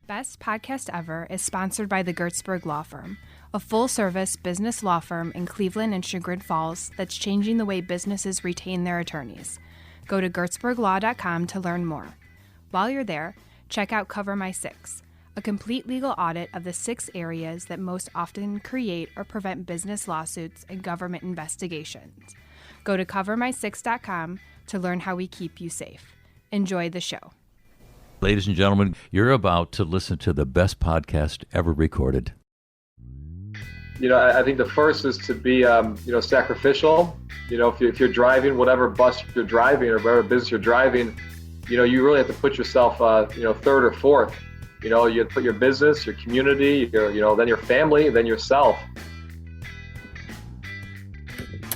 Best Podcast Ever is sponsored by the Gertzberg Law Firm, a full-service business law firm in Cleveland and Chagrin Falls that's changing the way businesses retain their attorneys. Go to gertzberglaw.com to learn more. While you're there, check out Cover My Six, a complete legal audit of the 6 areas that most often create or prevent business lawsuits and government investigations. Go to covermysix.com to learn how we keep you safe. Enjoy the show. Ladies and gentlemen, you're about to listen to the best podcast ever recorded. I think the first is to be, sacrificial. If you're driving, whatever bus you're driving or whatever business you're driving, you really have to put yourself, third or fourth. You put your business, your community, then your family, then yourself.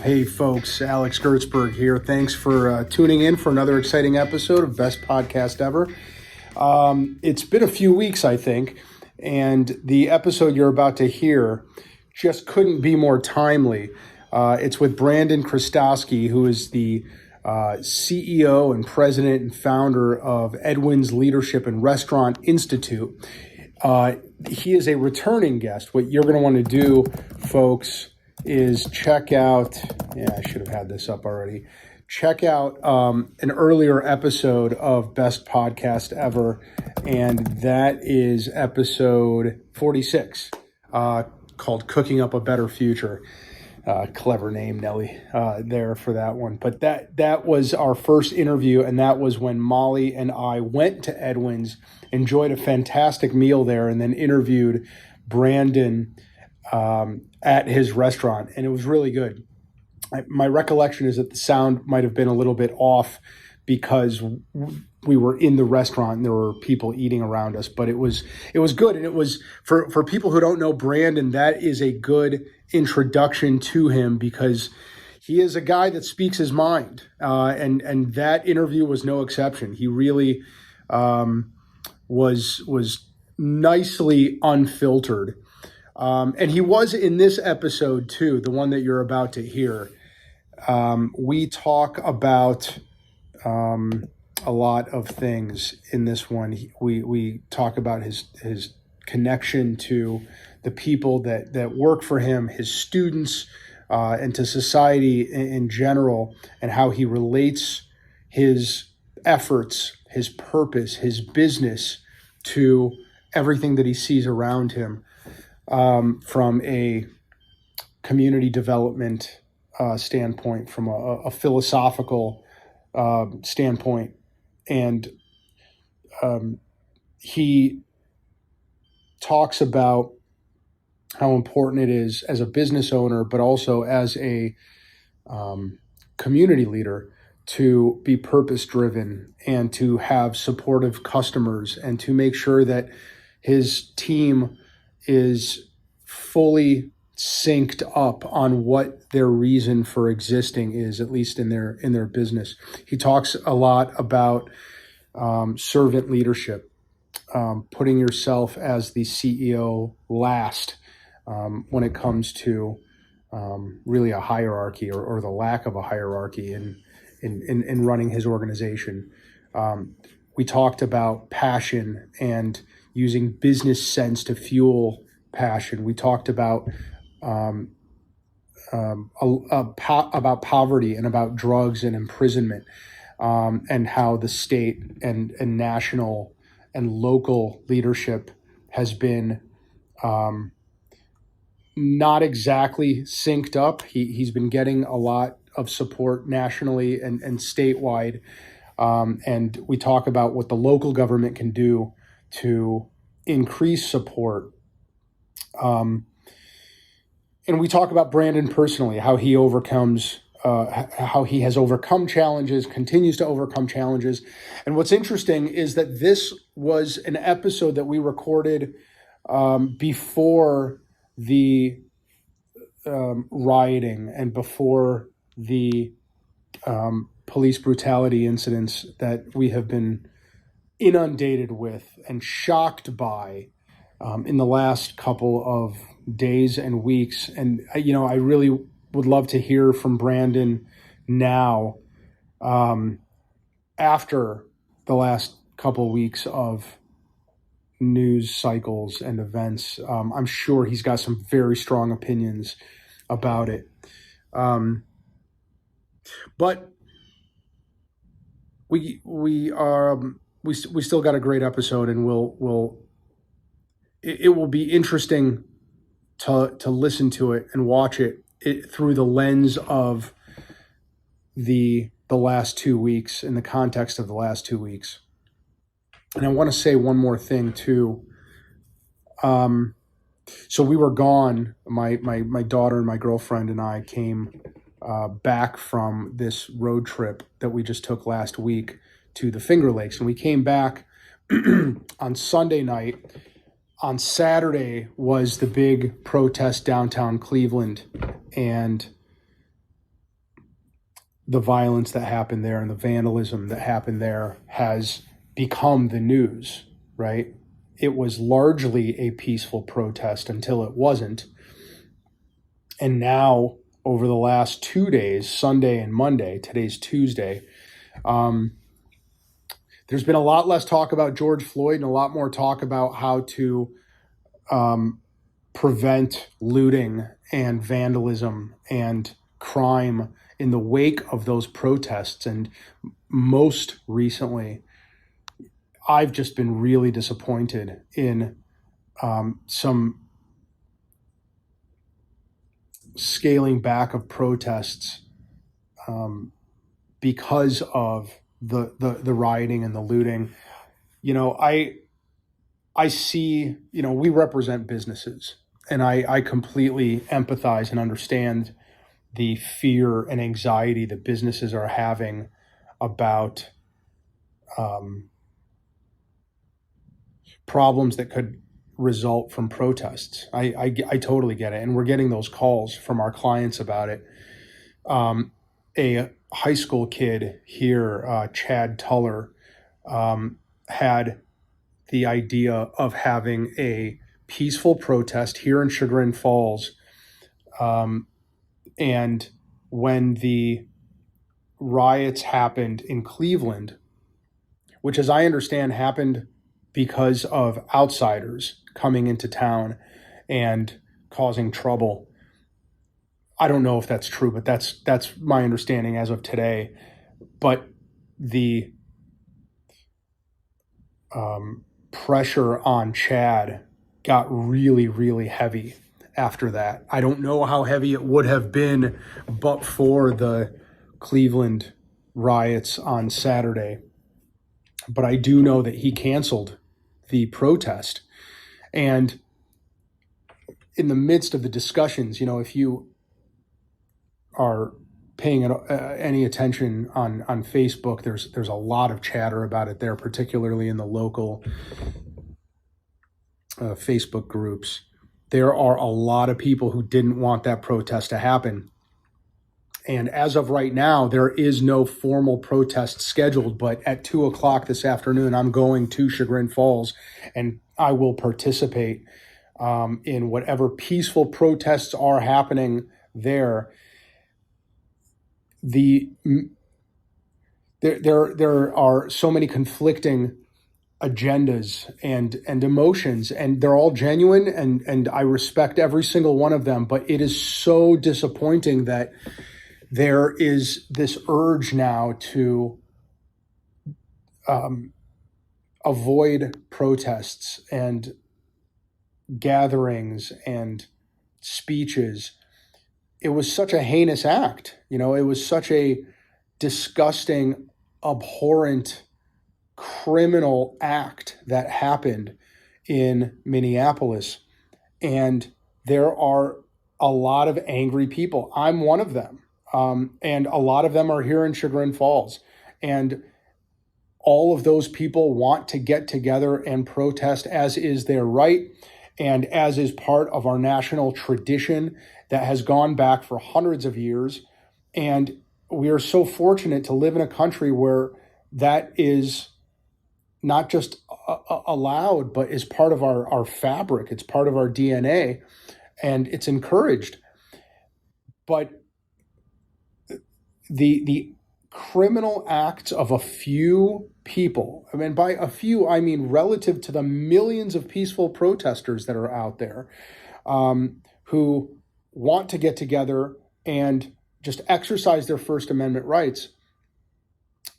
Hey folks, Alex Gertzberg here. Thanks for tuning in for another exciting episode of Best Podcast Ever. It's been a few weeks, I think, and the episode you're about to hear just couldn't be more timely. It's with Brandon Chrostowski, who is the CEO and president and founder of EDWINS Leadership and Restaurant Institute. He is a returning guest. What you're going to want to do, folks, is check out, I should have had this up already. Check out an earlier episode of Best Podcast Ever, and that is episode 46, called Cooking Up a Better Future. Clever name, Nelly, there for that one. But that was our first interview, and that was when Molly and I went to Edwin's, enjoyed a fantastic meal there, and then interviewed Brandon at his restaurant, and it was really good. My recollection is that the sound might have been a little bit off because we were in the restaurant and there were people eating around us, but it was good. And it was for people who don't know Brandon, that is a good introduction to him because he is a guy that speaks his mind. And that interview was no exception. He really was nicely unfiltered. And he was in this episode too, the one that you're about to hear. We talk about a lot of things in this one. We talk about his connection to the people that work for him, his students, and to society in general, and how he relates his efforts, his purpose, his business to everything that he sees around him. From a community development standpoint, from a philosophical standpoint. And he talks about how important it is as a business owner, but also as a community leader, to be purpose-driven and to have supportive customers and to make sure that his team is fully synced up on what their reason for existing is, at least in their business. He talks a lot about servant leadership, putting yourself as the CEO last when it comes to really a hierarchy or the lack of a hierarchy in running his organization. We talked about passion and using business sense to fuel passion. We talked about poverty and about drugs and imprisonment, and how the state and national and local leadership has been not exactly synced up. He's been getting a lot of support nationally and statewide, and we talk about what the local government can do to increase support. And we talk about Brandon personally, how he has overcome challenges, continues to overcome challenges. And what's interesting is that this was an episode that we recorded before the rioting and before the police brutality incidents that we have been inundated with and shocked by in the last couple of days and weeks. And, I really would love to hear from Brandon now, after the last couple of weeks of news cycles and events. I'm sure he's got some very strong opinions about it. But we still got a great episode, and it will be interesting to listen to it and watch it through the lens of the last 2 weeks, in the context of the last 2 weeks. And I want to say one more thing too. So we were gone. My daughter and my girlfriend and I came back from this road trip that we just took last week to the Finger Lakes, and we came back on Sunday night. On Saturday was the big protest downtown Cleveland, and the violence that happened there and the vandalism that happened there has become the news, right? It was largely a peaceful protest until it wasn't. And now, over the last 2 days, Sunday and Monday, today's Tuesday, there's been a lot less talk about George Floyd and a lot more talk about how to prevent looting and vandalism and crime in the wake of those protests. And most recently, I've just been really disappointed in some scaling back of protests because of the rioting and the looting. I see, we represent businesses, and I completely empathize and understand the fear and anxiety that businesses are having about problems that could result from protests. I totally get it. And we're getting those calls from our clients about it. A high school kid here, Chad Tuller, had the idea of having a peaceful protest here in Chagrin Falls. And when the riots happened in Cleveland, which, as I understand, happened because of outsiders coming into town and causing trouble. I don't know if that's true, but that's my understanding as of today. But the pressure on Chad got really, really heavy after that. I don't know how heavy it would have been but for the Cleveland riots on Saturday. But I do know that he canceled the protest. And in the midst of the discussions, if you are paying any attention on Facebook, there's a lot of chatter about it there, particularly in the local Facebook groups. There are a lot of people who didn't want that protest to happen. And as of right now, there is no formal protest scheduled, but at 2:00 this afternoon, I'm going to Chagrin Falls, and I will participate in whatever peaceful protests are happening there. There are so many conflicting agendas and emotions, and they're all genuine, and I respect every single one of them, but it is so disappointing that there is this urge now to avoid protests and gatherings and speeches. It was such a heinous act. It was such a disgusting, abhorrent, criminal act that happened in Minneapolis. And there are a lot of angry people. I'm one of them. And a lot of them are here in Chagrin Falls. And all of those people want to get together and protest, as is their right, and as is part of our national tradition that has gone back for hundreds of years. And we are so fortunate to live in a country where that is not just allowed, but is part of our fabric. It's part of our DNA, and it's encouraged. But the criminal acts of a few people, I mean, by a few, I mean relative to the millions of peaceful protesters that are out there, who want to get together and just exercise their First Amendment rights.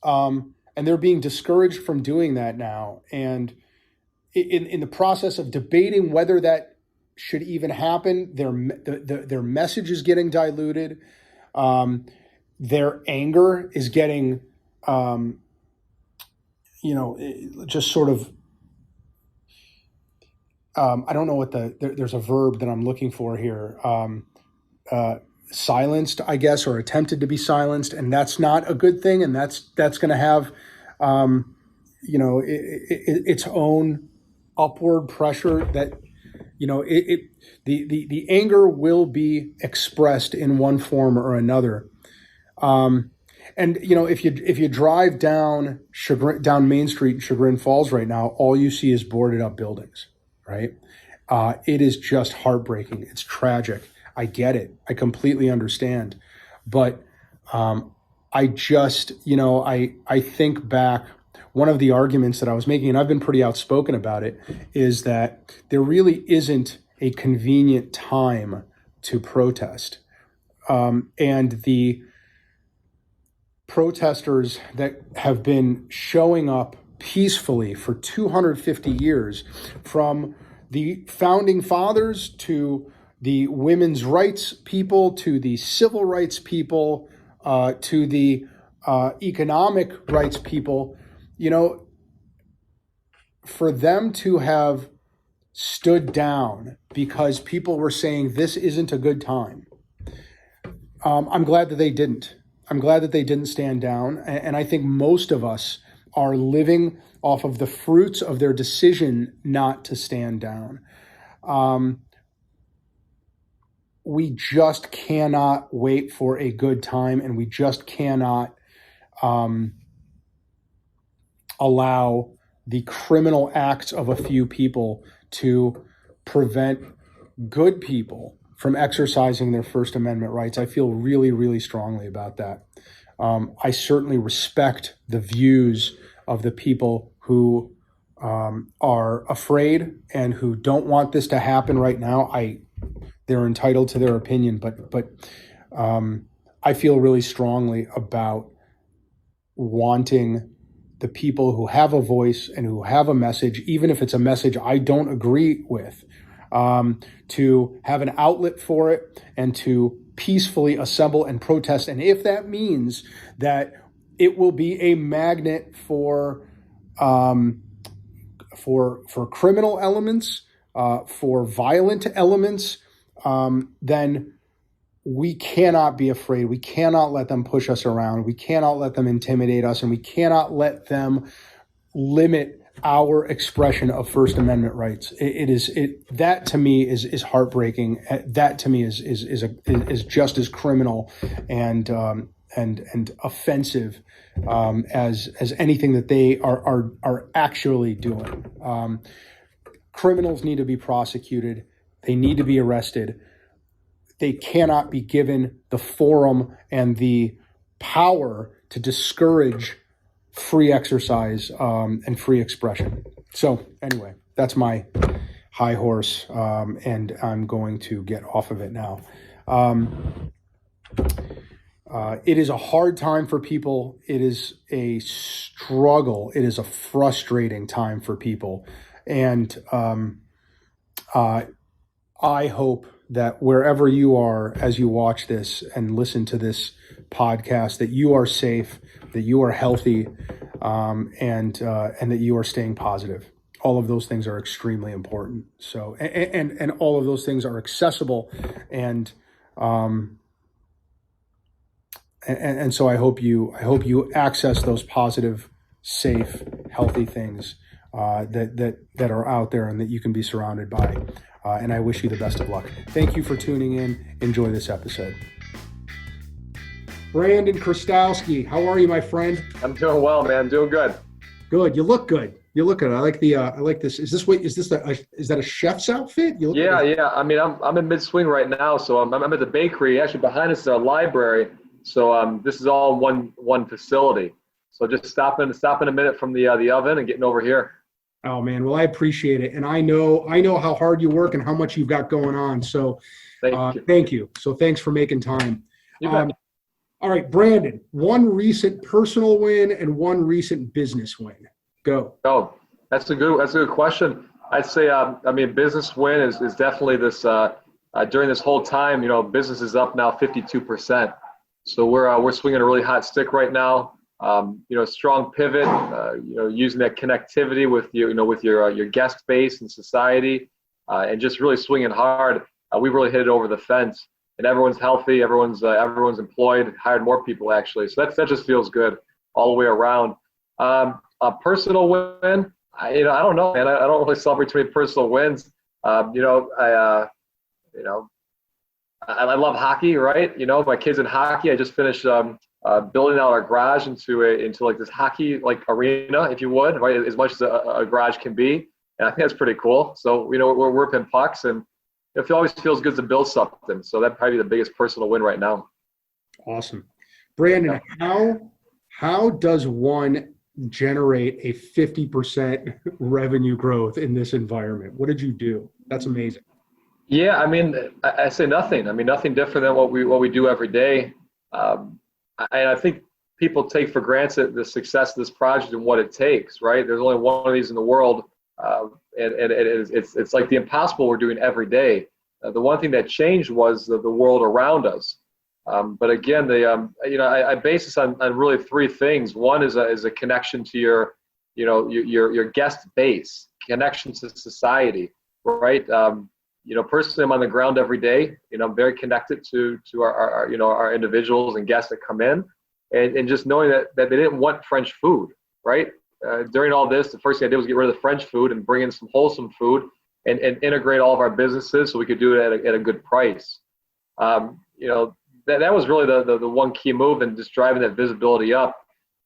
And they're being discouraged from doing that now. And in the process of debating whether that should even happen, their message is getting diluted. Their anger is getting, just sort of, I don't know what there's a verb that I'm looking for here. Silenced, I guess, or attempted to be silenced. And that's not a good thing. And that's going to have, its own upward pressure that, the anger will be expressed in one form or another. And if you drive down Main Street in Chagrin Falls right now, all you see is boarded up buildings, right? It is just heartbreaking. It's tragic. I get it. I completely understand. But I just, I think back, one of the arguments that I was making, and I've been pretty outspoken about it, is that there really isn't a convenient time to protest. And the protesters that have been showing up peacefully for 250 years, from the founding fathers to the women's rights people, to the civil rights people, to the economic rights people, for them to have stood down because people were saying this isn't a good time. I'm glad that they didn't. I'm glad that they didn't stand down. And I think most of us are living off of the fruits of their decision not to stand down. We just cannot wait for a good time, and we just cannot allow the criminal acts of a few people to prevent good people from exercising their First Amendment rights. I feel really, really strongly about that. I certainly respect the views of the people who are afraid and who don't want this to happen right now. They're entitled to their opinion, but I feel really strongly about wanting the people who have a voice and who have a message, even if it's a message I don't agree with, to have an outlet for it and to peacefully assemble and protest. And if that means that it will be a magnet for criminal elements, for violent elements, then we cannot be afraid. We cannot let them push us around. We cannot let them intimidate us, and we cannot let them limit our expression of First Amendment rights. That to me is heartbreaking. That to me is just as criminal and offensive as anything that they are actually doing. Criminals need to be prosecuted. They need to be arrested. They cannot be given the forum and the power to discourage free exercise and free expression. So anyway, that's my high horse, and I'm going to get off of it now. It is a hard time for people. It is a struggle. It is a frustrating time for people. And I hope that wherever you are as you watch this and listen to this podcast, that you are safe, that you are healthy, and that you are staying positive. All of those things are extremely important. So, and all of those things are accessible, and so I hope you access those positive, safe, healthy things that are out there and that you can be surrounded by. And I wish you the best of luck. Thank you for tuning in. Enjoy this episode. Brandon Chrostowski, how are you, my friend? I'm doing well, man. Doing good. Good. You look good. You look good. I like this. Is that a chef's outfit? Yeah. I mean, I'm in mid swing right now, so I'm at the bakery. Actually, behind us is our library. So this is all one facility. So just stopping a minute from the oven and getting over here. Oh man, well I appreciate it, and I know how hard you work and how much you've got going on. So thank you. So thanks for making time. You bet. All right, Brandon, one recent personal win and one recent business win. Go. Oh, that's a good question. I'd say, business win is definitely this, during this whole time, business is up now 52%. So we're swinging a really hot stick right now. Strong pivot, using that connectivity with your guest base and society, and just really swinging hard. We really hit it over the fence, and everyone's healthy. Everyone's employed, hired more people actually. So that just feels good all the way around. A personal win, I don't know, man. I don't really celebrate too many personal wins. I love hockey, right? My kids in hockey. I just finished building out our garage into like this hockey like arena, if you would, right? As much as a garage can be, and I think that's pretty cool. So we're whipping pucks, and it always feels good to build something. So that'd probably be the biggest personal win right now. Awesome, Brandon. Yeah. How does one generate a 50% revenue growth in this environment? What did you do? That's amazing. Yeah, I say nothing. Nothing different than what we do every day. And I think people take for granted the success of this project and what it takes, right? There's only one of these in the world, and it's like the impossible we're doing every day. The one thing that changed was the world around us. But again, I base this on really three things. One is a connection to your guest base, connection to society, right? Personally, I'm on the ground every day. I'm very connected to our individuals and guests that come in, and just knowing that they didn't want French food, right? During all this, the first thing I did was get rid of the French food and bring in some wholesome food and integrate all of our businesses so we could do it at a good price. That was really the one key move, and just driving that visibility up.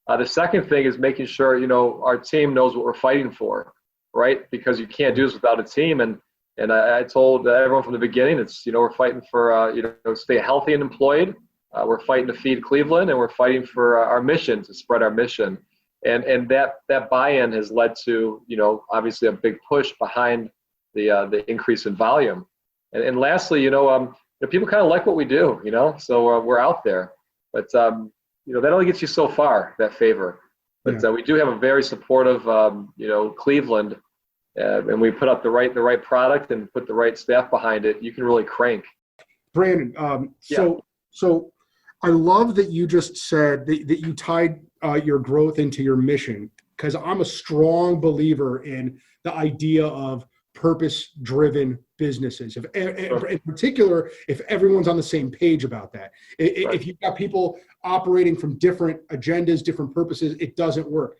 The second thing is making sure our team knows what we're fighting for, right? Because you can't do this without a team. And I told everyone from the beginning, it's we're fighting for stay healthy and employed. We're fighting to feed Cleveland, and we're fighting for our mission, to spread our mission. And that buy-in has led to obviously a big push behind the increase in volume. And lastly, people kind of like what we do, so we're out there. But that only gets you so far, that favor. But we do have a very supportive Cleveland. And we put up the right product and put the right staff behind it, you can really crank. Brandon, so I love that you just said that you tied your growth into your mission, because I'm a strong believer in the idea of purpose-driven businesses. In particular, if everyone's on the same page about that. If you've got people operating from different agendas, different purposes, it doesn't work.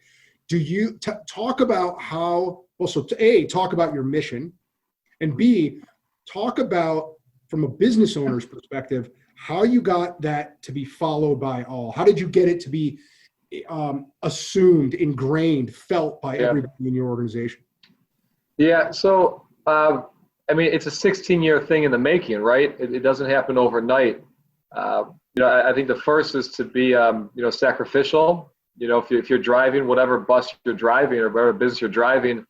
Do you talk about how? Well, so A, talk about your mission, and B, talk about, from a business owner's perspective, how you got that to be followed by all. How did you get it to be assumed, ingrained, felt by everybody in your organization? Yeah, so it's a 16-year thing in the making, right? It doesn't happen overnight. I think the first is to be sacrificial. If you're driving whatever bus you're driving or whatever business you're driving,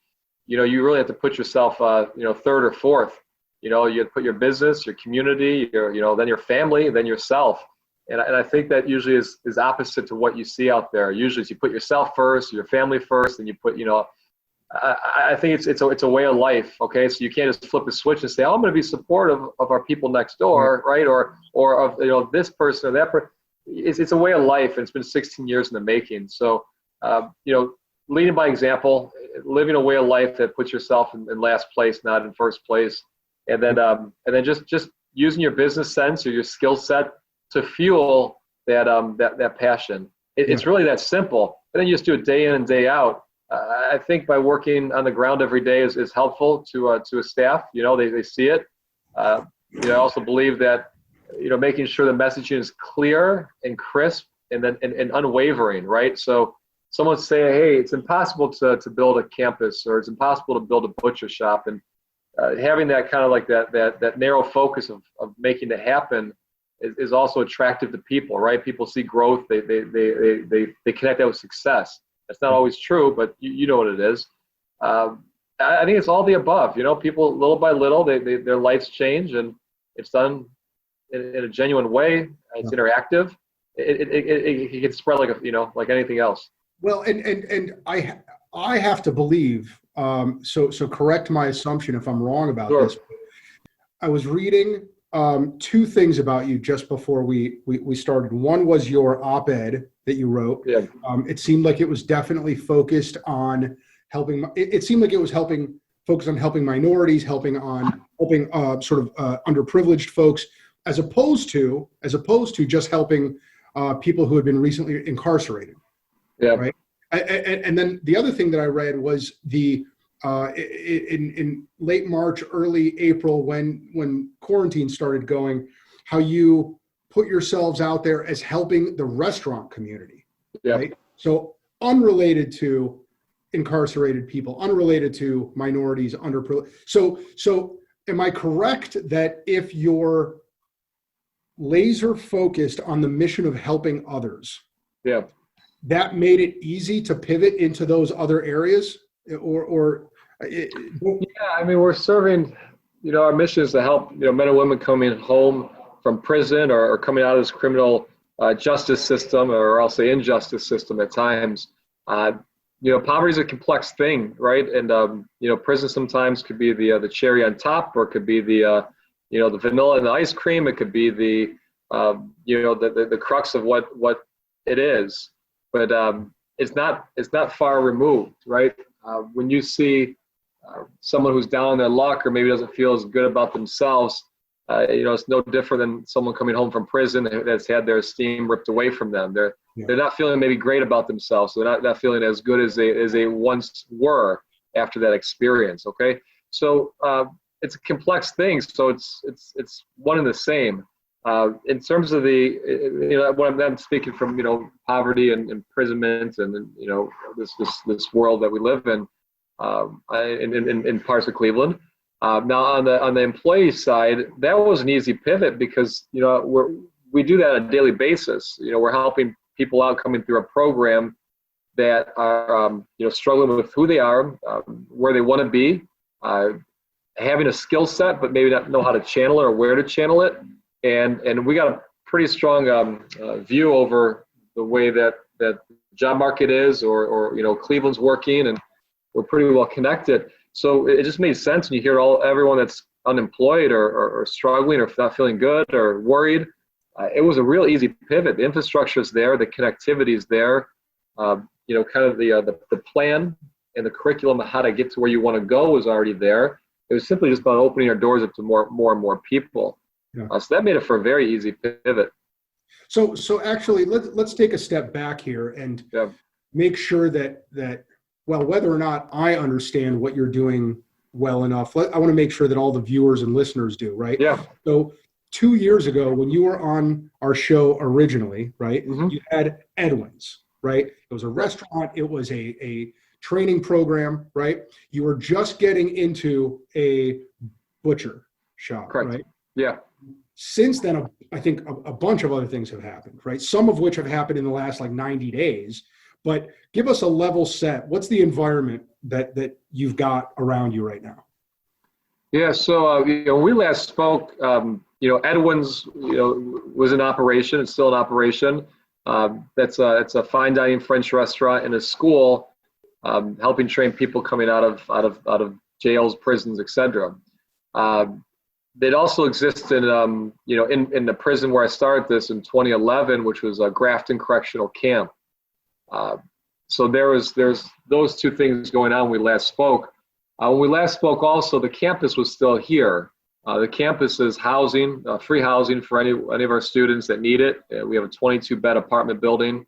you really have to put yourself, third or fourth. You put your business, your community, then your family, then yourself. And I think that usually is opposite to what you see out there. Usually it's you put yourself first, your family first, and you put, I think it's a way of life. Okay. So you can't just flip a switch and say, I'm going to be supportive of our people next door, right? Or of, this person or that person. It's a way of life, and it's been 16 years in the making. So, leading by example, living a way of life that puts yourself in last place, not in first place. And then just using your business sense or your skill set to fuel that passion. It's really that simple. And then you just do it day in and day out. I think by working on the ground every day is helpful to a staff. They see it. I also believe that making sure the messaging is clear and crisp and unwavering, right? So someone say, hey, it's impossible to build a campus, or it's impossible to build a butcher shop, and having that kind of like that narrow focus of making it happen is also attractive to people, right? People see growth, they connect that with success. That's not always true, but you know what it is. I think it's all the above. People little by little, their lives change, and it's done in a genuine way. It's interactive. It can spread like anything else. Well, and I have to believe. So correct my assumption if I'm wrong about Sure. this. I was reading two things about you just before we started. One was your op-ed that you wrote. Yeah. It seemed like it was definitely focused on helping. It seemed like it was focused on helping minorities, helping sort of underprivileged folks, as opposed to just helping people who had been recently incarcerated. Yeah. Right. And then the other thing that I read was in late March, early April, when quarantine started going, how you put yourselves out there as helping the restaurant community. Yeah. Right. So unrelated to incarcerated people, unrelated to minorities, underprivileged. So am I correct that if you're laser focused on the mission of helping others, yeah, that made it easy to pivot into those other areas? Yeah, I mean, we're serving, our mission is to help, men and women coming home from prison or coming out of this criminal justice system, or I'll say injustice system at times. Poverty is a complex thing, right? And, prison sometimes could be the cherry on top, or it could be the vanilla in the ice cream. It could be the crux of what it is. But it's not far removed, right? When you see someone who's down on their luck, or maybe doesn't feel as good about themselves, it's no different than someone coming home from prison that's had their esteem ripped away from them. They're not feeling maybe great about themselves. So they're not feeling as good as they once were after that experience. Okay, so it's a complex thing. So it's one and the same. In terms of when I'm speaking from, poverty and imprisonment and, this world that we live in parts of Cleveland. Now on the employee side, that was an easy pivot because, we do that on a daily basis. We're helping people out coming through a program that are, struggling with who they are, where they want to be, having a skill set, but maybe not know how to channel it or where to channel it. And we got a pretty strong view over the way that job market is, or Cleveland's working, and we're pretty well connected. So it just made sense when you hear everyone that's unemployed or struggling or not feeling good or worried. It was a real easy pivot. The infrastructure is there, the connectivity is there. Kind of the plan and the curriculum of how to get to where you want to go was already there. It was simply just about opening our doors up to more and more people. Yeah. So that made it for a very easy pivot. So actually, let's take a step back here and make sure that whether or not I understand what you're doing well enough, I want to make sure that all the viewers and listeners do, right? Yeah. So 2 years ago, when you were on our show originally, right, mm-hmm. you had EDWINS, right? It was a restaurant. It was a training program, right? You were just getting into a butcher shop, correct. Right? Yeah. Since then, I think a bunch of other things have happened, right? Some of which have happened in the last 90 days. But give us a level set. What's the environment that you've got around you right now? Yeah. So when we last spoke, EDWINS, was in operation. It's still in operation. It's a fine dining French restaurant in a school, helping train people coming out of jails, prisons, etc. It also exists in in the prison where I started this in 2011, which was a Grafton Correctional Camp. So there's those two things going on when we last spoke. When we last spoke also, the campus was still here. The campus is housing, free housing for any of our students that need it. We have a 22-bed apartment building.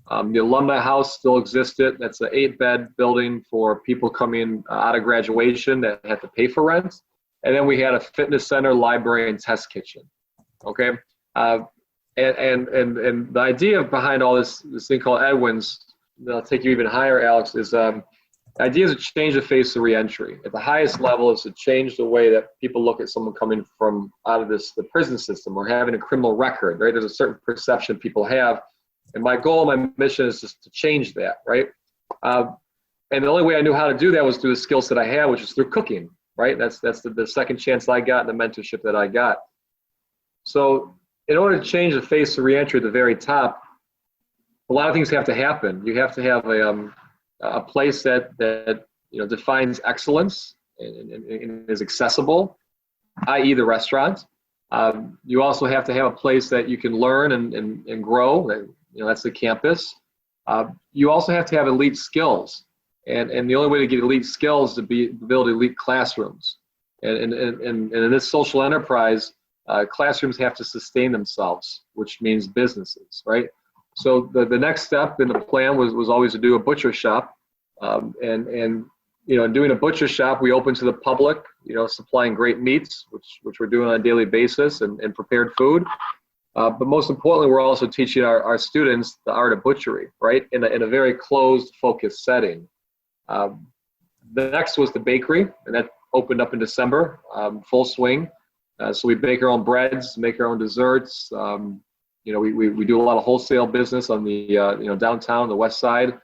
The alumni house still existed. That's an 8-bed building for people coming out of graduation that have to pay for rent. And then we had a fitness center, library, and test kitchen. Okay, and the idea behind all this thing called EDWINS, that'll take you even higher, Alex, is The idea is to change the face of reentry. At the highest level is to change the way that people look at someone coming from out of the prison system or having a criminal record, right? There's a certain perception people have. And my goal, my mission is just to change that, right? And the only way I knew how to do that was through the skill set I had, which is through cooking, right? That's the second chance I got and the mentorship that I got. So in order to change the face of reentry at the very top, a lot of things have to happen. You have to have a place that defines excellence and is accessible, i.e. the restaurant. You also have to have a place that you can learn and grow. That's the campus. You also have to have elite skills. And the only way to get elite skills is to build elite classrooms. And in this social enterprise, classrooms have to sustain themselves, which means businesses, right? So the next step in the plan was always to do a butcher shop. And doing a butcher shop, we open to the public, supplying great meats, which we're doing on a daily basis, and prepared food. But most importantly, we're also teaching our students the art of butchery, right? In a very closed, focused setting. The next was the bakery, and that opened up in December, full swing. So we bake our own breads, make our own desserts. We do a lot of wholesale business on the downtown, the west side.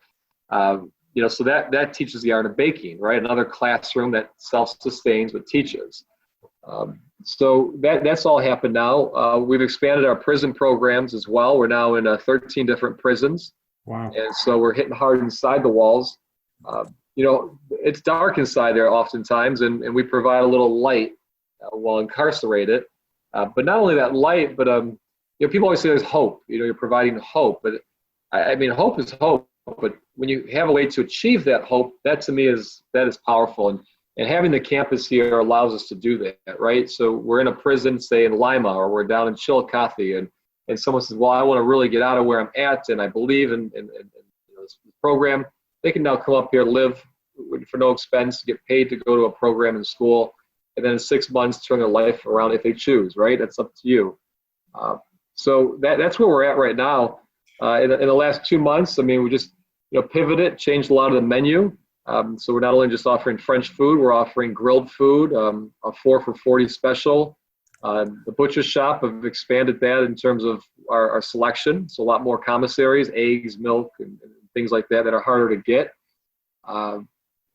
So that teaches the art of baking, right? Another classroom that self-sustains but teaches. So that's all happened now. We've expanded our prison programs as well. We're now in 13 different prisons. Wow. And so we're hitting hard inside the walls. It's dark inside there oftentimes, and we provide a little light while incarcerated. But not only that light, but people always say there's hope. You're providing hope. But I mean, hope is hope. But when you have a way to achieve that hope, that to me is powerful. And having the campus here allows us to do that, right? So we're in a prison, say in Lima, or we're down in Chillicothe, and someone says, well, I want to really get out of where I'm at, and I believe in this program. They can now come up here, live for no expense, get paid to go to a program in school, and then in 6 months turn their life around if they choose, right? That's up to you. So that's where we're at right now. In the last 2 months, I mean, we just pivoted, changed a lot of the menu. So we're not only just offering French food, we're offering grilled food, a 4 for $40 special. The butcher shop have expanded that in terms of our selection. So a lot more commissaries, eggs, milk, and things like that are harder to get. I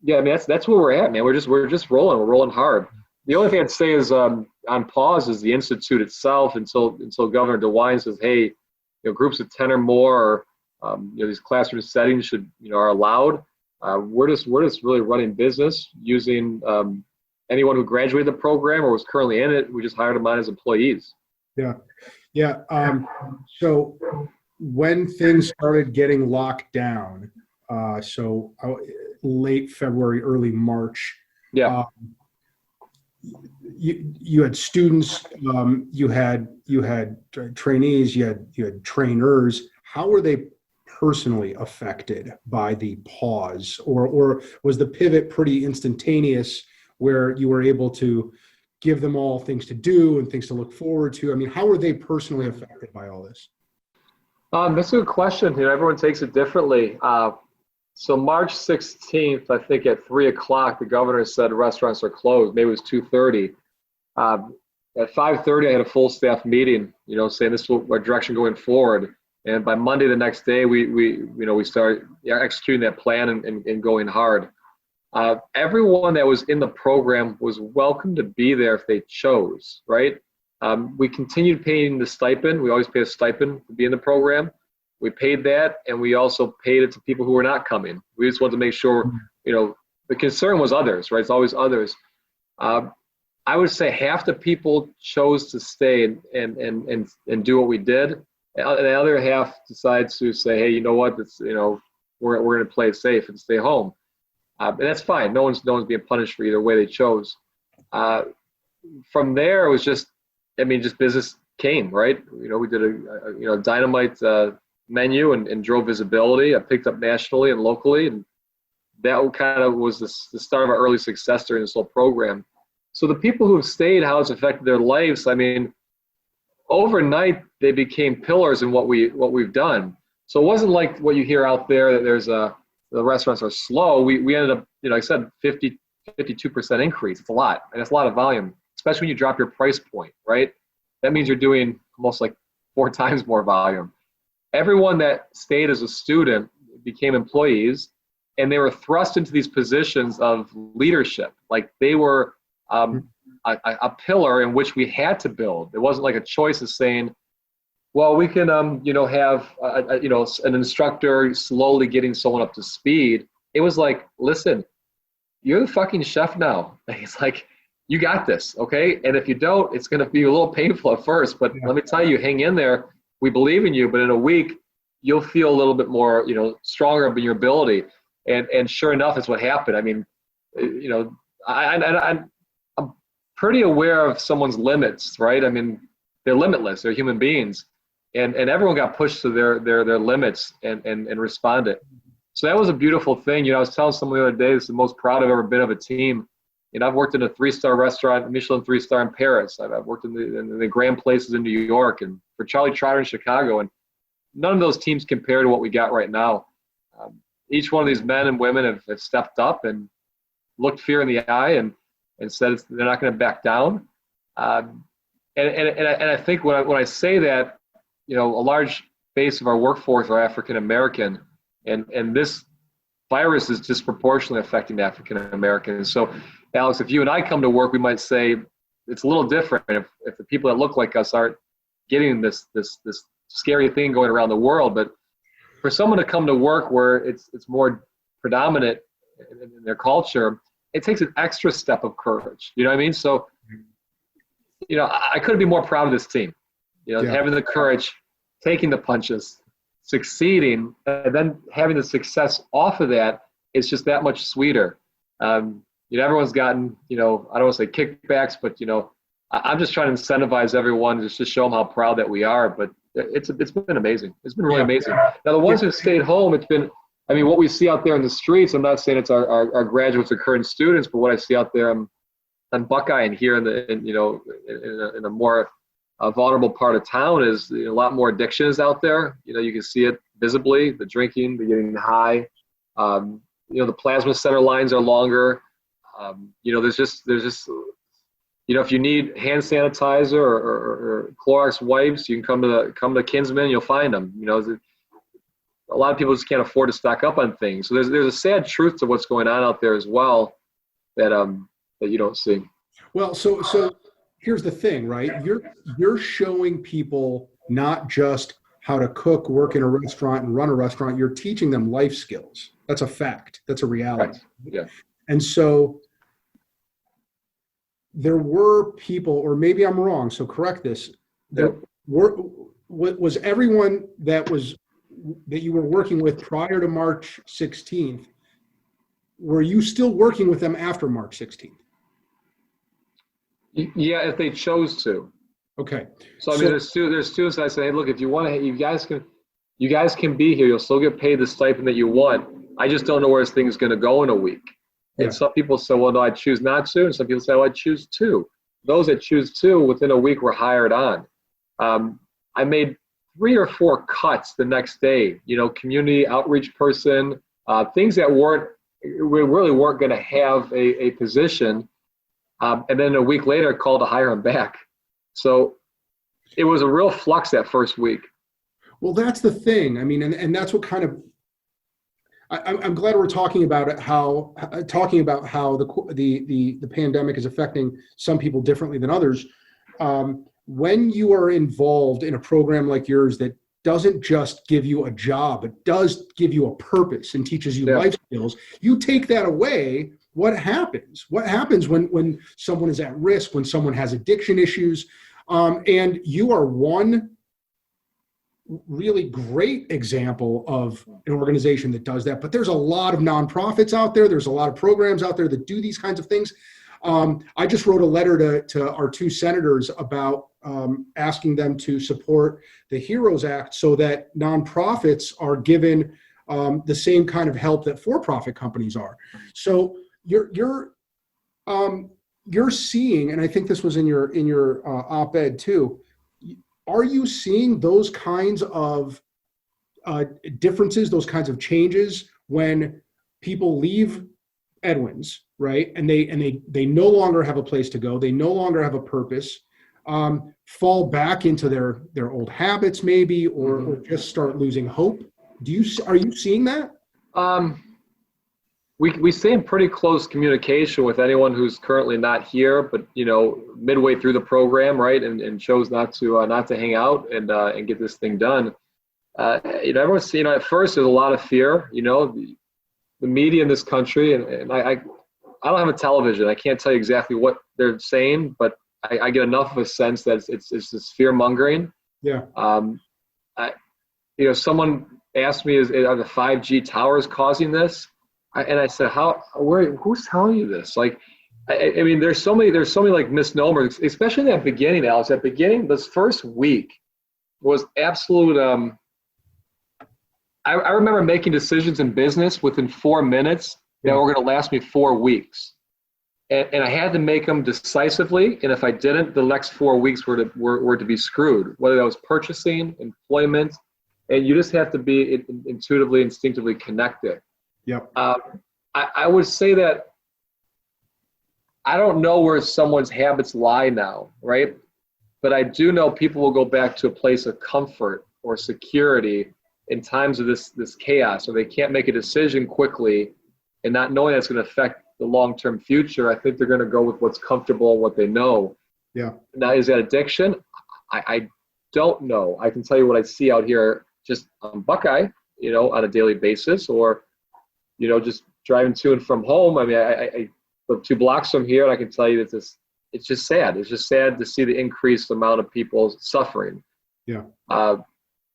mean, that's where we're at, man. We're just rolling. We're rolling hard. The only thing I'd say is on pause is the institute itself until Governor DeWine says, hey, groups of 10 or more, or these classroom settings are allowed. We're just really running business using anyone who graduated the program or was currently in it. We just hired them on as employees. Yeah. So when things started getting locked down, late February, early March. Yeah. You had students, you had trainees, you had trainers. How were they personally affected by the pause, or was the pivot pretty instantaneous where you were able to give them all things to do and things to look forward to? I mean, how were they personally affected by all this? That's a good question. Everyone takes it differently. So March 16th, I think at 3:00, the governor said restaurants are closed. Maybe it was 2:30. At 5:30, I had a full staff meeting, saying this is our direction going forward. And by Monday the next day, we started executing that plan and going hard. Everyone that was in the program was welcome to be there if they chose, right? We continued paying the stipend. We always pay a stipend to be in the program. We paid that, and we also paid it to people who were not coming. We just wanted to make sure, the concern was others, right? It's always others. I would say half the people chose to stay and do what we did. And the other half decides to say, hey, you know what? It's, we're going to play it safe and stay home. And that's fine. No one's being punished for either way they chose. From there, it was just business came, right? We did a dynamite menu and drove visibility. I picked up nationally and locally, and that kind of was the start of our early success during this whole program. So the people who have stayed, how it's affected their lives, I mean, overnight they became pillars in what we've done. So it wasn't like what you hear out there that there's a the restaurants are slow, we ended up, like I said, 52% increase. It's a lot, and it's a lot of volume, especially when you drop your price point, right? That means you're doing almost like 4 times more volume. Everyone that stayed as a student became employees, and they were thrust into these positions of leadership. Like they were a pillar in which we had to build. It wasn't like a choice of saying, well, we can, have, an instructor slowly getting someone up to speed. It was like, listen, you're the fucking chef now. It's like, you got this, okay? And if you don't, it's going to be a little painful at first, but let me tell you, hang in there. We believe in you, but in a week, you'll feel a little bit more, stronger in your ability. And sure enough, that's what happened. I mean, I'm pretty aware of someone's limits, right? I mean, they're limitless. They're human beings. And everyone got pushed to their limits and responded. So that was a beautiful thing. I was telling someone the other day, this is the most proud I've ever been of a team. I've worked in a 3-star restaurant, Michelin 3-star in Paris. I've worked in the grand places in New York and for Charlie Trotter in Chicago. And none of those teams compare to what we got right now. Each one of these men and women have stepped up and looked fear in the eye and said they're not going to back down. And I think when I say that, a large base of our workforce are African American, and this virus is disproportionately affecting African Americans. So, Alex, if you and I come to work, we might say it's a little different if the people that look like us aren't getting this scary thing going around the world. But for someone to come to work where it's more predominant in their culture, it takes an extra step of courage. You know what I mean? So, I couldn't be more proud of this team. Having the courage, taking the punches, succeeding, and then having the success off of that is just that much sweeter. Everyone's gotten, I don't want to say kickbacks, but I'm just trying to incentivize everyone just to show them how proud that we are. But it's been amazing. It's been really amazing. Now the ones who stayed home, it's been, what we see out there in the streets. I'm not saying it's our graduates or current students, but what I see out there on Buckeye and here in a more vulnerable part of town is a lot more addictions out there. You can see it visibly, the drinking, the getting high. The plasma center lines are longer. There's just if you need hand sanitizer or Clorox wipes, you can come to Kinsman, you'll find them. A lot of people just can't afford to stock up on things. So there's a sad truth to what's going on out there as well that you don't see. Well, so here's the thing, right? You're showing people not just how to cook, work in a restaurant, and run a restaurant. You're teaching them life skills. That's a fact. That's a reality. Right. Yeah. And so there were people, or maybe I'm wrong, so correct this. Was everyone that you were working with prior to March 16th, were you still working with them after March 16th? Yeah, if they chose to. Okay. So there's students that I say, hey, look, if you want to, you guys can be here. You'll still get paid the stipend that you want. I just don't know where this thing is going to go in a week. Yeah. And some people say, well, no, I choose not to. And some people say, oh, I choose to. Those that choose to, within a week, were hired on. I made 3 or 4 cuts the next day. Community outreach person, things that we really weren't going to have a position. And then a week later, I called to hire him back. So it was a real flux that first week. Well, that's the thing. And that's what kind of, I'm glad we're talking about it, how the pandemic is affecting some people differently than others. When you are involved in a program like yours that doesn't just give you a job, it does give you a purpose and teaches you life skills, you take that away. What happens? What happens when someone is at risk, when someone has addiction issues? And you are one really great example of an organization that does that. But there's a lot of nonprofits out there. There's a lot of programs out there that do these kinds of things. I just wrote a letter to our 2 senators about asking them to support the HEROES Act so that nonprofits are given the same kind of help that for-profit companies are. So you're seeing, and I think this was in your op-ed too, are you seeing those kinds of differences, those kinds of changes when people leave EDWINS, right? And they no longer have a place to go. They no longer have a purpose, fall back into their old habits maybe, or just start losing hope. Are you seeing that? We stay in pretty close communication with anyone who's currently not here, but midway through the program, right, and chose not to hang out and get this thing done. Everyone's at first there's a lot of fear. The media in this country, and I don't have a television. I can't tell you exactly what they're saying, but I get enough of a sense that it's this fear mongering. Yeah. Someone asked me, are the 5G towers causing this? And I said, who's telling you this? Like, I mean, there's so many like misnomers, especially in that beginning, Alex. That beginning, this first week was absolute. I remember making decisions in business within 4 minutes that were going to last me 4 weeks, and I had to make them decisively. And if I didn't, the next 4 weeks were to be screwed. Whether that was purchasing, employment, and you just have to be intuitively, instinctively connected. Yep. I would say that I don't know where someone's habits lie now, right? But I do know people will go back to a place of comfort or security in times of this chaos, or they can't make a decision quickly and not knowing that's going to affect the long-term future. I think they're going to go with what's comfortable and what they know. Yeah. Now, is that addiction? I don't know. I can tell you what I see out here just on Buckeye, on a daily basis, or just driving to and from home. I mean, I live 2 blocks from here, and I can tell you that it's just sad. It's just sad to see the increased amount of people suffering. Yeah.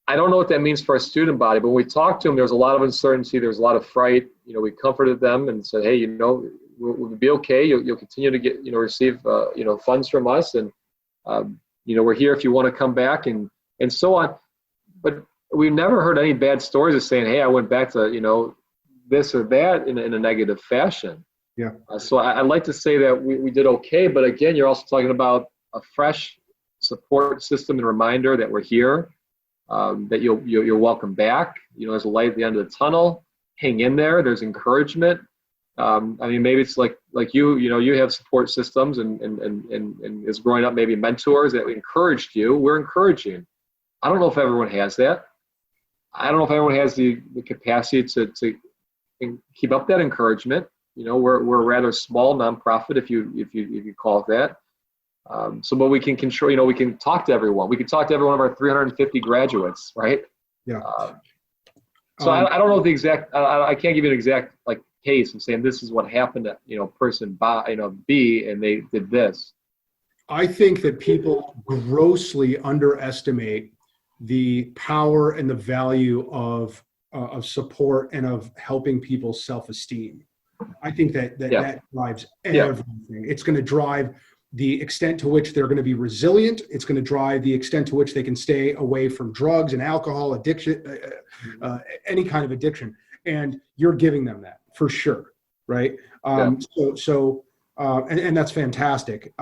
I don't know what that means for our student body, but when we talked to them, there was a lot of uncertainty. There was a lot of fright. We comforted them and said, hey, we'll be okay. You'll continue to get, receive, funds from us. And, we're here if you want to come back and so on. But we've never heard any bad stories of saying, hey, I went back to, this or that in a negative fashion. Yeah. So I'd like to say that we did okay. But again, you're also talking about a fresh support system and reminder that we're here. That you're welcome back. There's a light at the end of the tunnel. Hang in there. There's encouragement. I mean, maybe it's like you have support systems and as growing up, maybe mentors that encouraged you. We're encouraging. I don't know if everyone has that. I don't know if everyone has the capacity to keep up that encouragement. We're a rather small nonprofit, if you call it that. But we can control, we can talk to everyone. We can talk to every one of our 350 graduates, right? Yeah. I don't know the exact, I can't give you an exact case and saying this is what happened to, person B, and they did this. I think that people grossly underestimate the power and the value of support and of helping people's self-esteem. I think that drives everything. Yeah. It's going to drive the extent to which they're going to be resilient. It's going to drive the extent to which they can stay away from drugs and alcohol addiction, any kind of addiction. And you're giving them that for sure, right? And that's fantastic.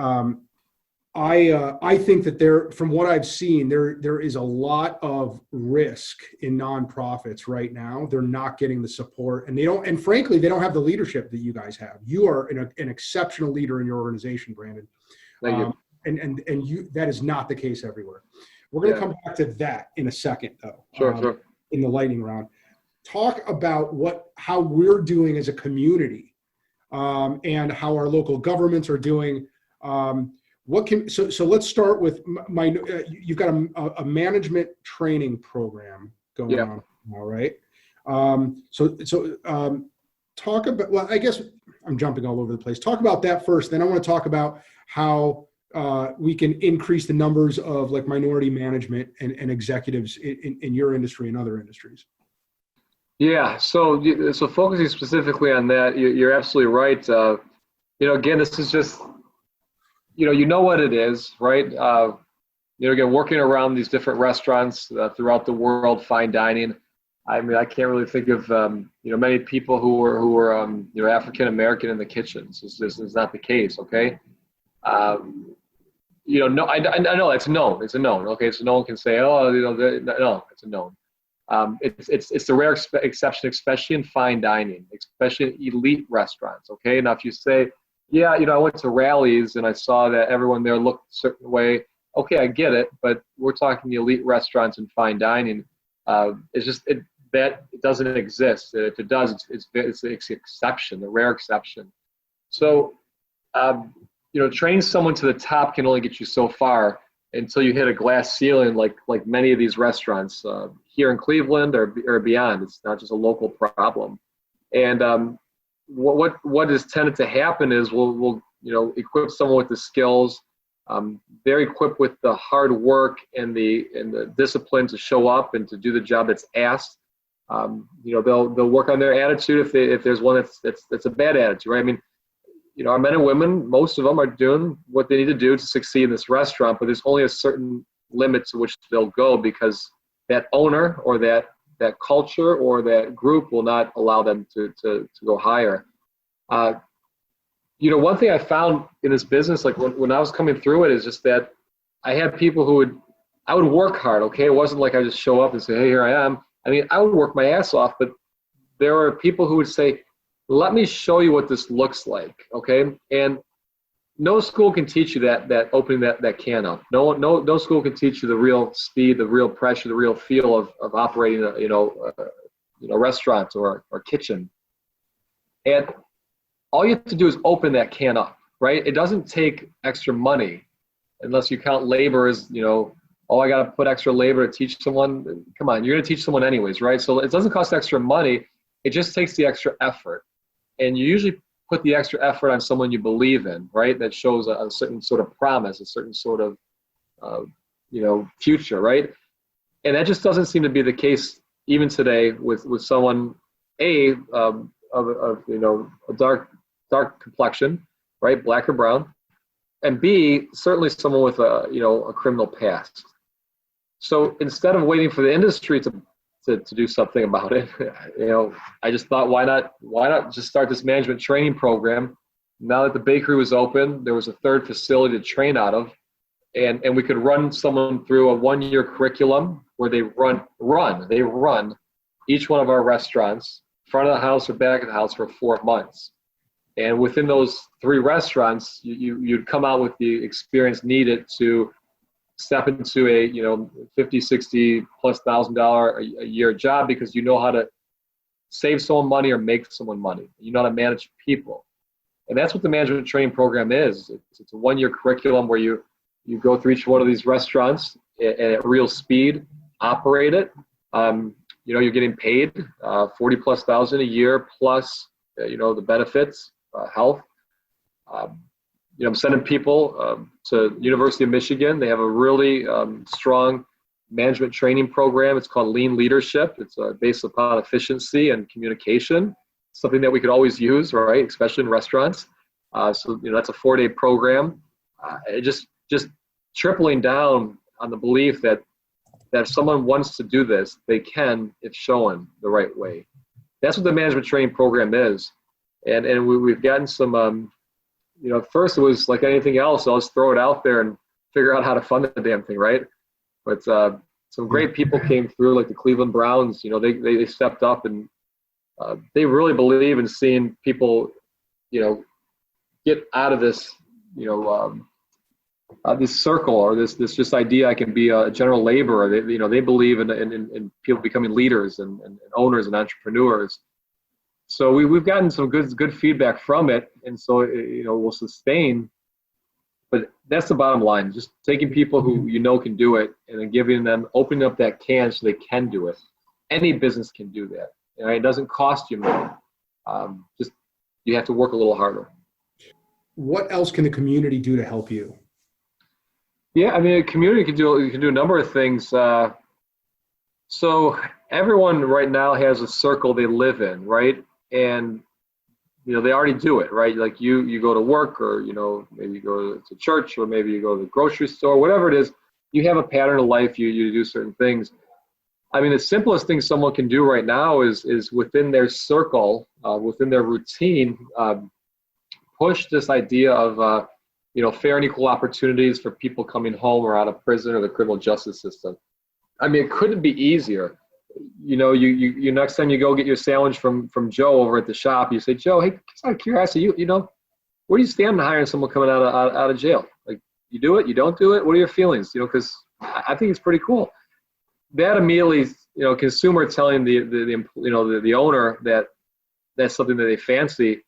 I think that from what I've seen, there is a lot of risk in nonprofits right now. They're not getting the support, and frankly, they don't have the leadership that you guys have. You are an exceptional leader in your organization, Brandon. Thank you. And you, that is not the case everywhere. We're going to come back to that in a second, though. Sure. In the lightning round, talk about how we're doing as a community, and how our local governments are doing. So let's start with you've got a management training program going on now, right? Talk about, well, I guess I'm jumping all over the place. Talk about that first. Then I want to talk about how we can increase the numbers of minority management and executives in your industry and other industries. Yeah. So focusing specifically on that, you're absolutely right. Again, this is just, you know what it is, right? Again, working around these different restaurants throughout the world, fine dining. I mean, I can't really think of many people who were African American in the kitchens. This is not the case. Okay. No, I know that's known. It's a known. Okay, so no one can say, no, it's a known. It's the rare exception, especially in fine dining, especially in elite restaurants. Okay, now if you say, yeah, I went to Rallies and I saw that everyone there looked a certain way. Okay, I get it, but we're talking the elite restaurants and fine dining. That doesn't exist. If it does, it's the exception, the rare exception. So, training someone to the top can only get you so far until you hit a glass ceiling, like many of these restaurants here in Cleveland or beyond. It's not just a local problem. And what has tended to happen is we'll equip someone with the skills. They're equipped with the hard work and the discipline to show up and to do the job that's asked. They'll work on their attitude if there's one that's a bad attitude, right? I mean, our men and women, most of them are doing what they need to do to succeed in this restaurant, but there's only a certain limit to which they'll go because that owner or that culture or that group will not allow them to go higher. One thing I found in this business, like when I was coming through it, is just that I had people who I would work hard, okay? It wasn't like I just show up and say, hey, here I am. I mean, I would work my ass off, but there were people who would say, let me show you what this looks like, okay? And no school can teach you that opening that can up. No school can teach you the real speed, the real pressure, the real feel of operating a restaurant or kitchen. And all you have to do is open that can up, right? It doesn't take extra money unless you count labor as, I got to put extra labor to teach someone. Come on, you're going to teach someone anyways, right? So it doesn't cost extra money. It just takes the extra effort. And you usually put the extra effort on someone you believe in, right? That shows a certain sort of promise, a certain sort of, future, right? And that just doesn't seem to be the case even today with someone, of a dark complexion, right? Black or brown. And B, certainly someone with a criminal past. So instead of waiting for the industry to do something about it, I just thought, why not just start this management training program? Now that the bakery was open, there was a third facility to train out of, and we could run someone through a 1-year curriculum where they run each one of our restaurants, front of the house or back of the house, for 4 months. And within those 3 restaurants, you'd come out with the experience needed to step into a $50,000, $60,000+ a year job, because you know how to save someone money or make someone money. You know how to manage people, and that's what the management training program is. It's a 1-year curriculum where you go through each one of these restaurants at real speed, operate it. You're getting paid $40,000+ a year plus the benefits, health. I'm sending people to University of Michigan. They have a really strong management training program. It's called Lean Leadership. It's based upon efficiency and communication, something that we could always use, right? Especially in restaurants. So that's a 4-day program. Just tripling down on the belief that if someone wants to do this, they can if shown the right way. That's what the management training program is. And we've gotten some, at first it was like anything else. I'll just throw it out there and figure out how to fund the damn thing, right? But some great people came through, like the Cleveland Browns. They stepped up, and they really believe in seeing people, get out of this, this circle or this idea I can be a general laborer. They believe in people becoming leaders and owners and entrepreneurs. So we've gotten some good feedback from it, and so we'll sustain. But that's the bottom line: just taking people who can do it, and then opening up that can so they can do it. Any business can do that. It doesn't cost you money. Just you have to work a little harder. What else can the community do to help you? Yeah, I mean, a community can do a number of things. So everyone right now has a circle they live in, right? And they already do it, right? Like you go to work, or maybe you go to church, or maybe you go to the grocery store, whatever it is. You have a pattern of life. You do certain things. I mean, the simplest thing someone can do right now is within their circle, within their routine, push this idea of fair and equal opportunities for people coming home or out of prison or the criminal justice system. I mean, it couldn't be easier. you next time you go get your sandwich from Joe over at the shop, you say, Joe, hey, just out of curiosity, where do you stand on hiring someone coming out of jail? Like, you do it, you don't do it. What are your feelings? Because I think it's pretty cool. That immediately, consumer telling the owner that that's something that they fancy,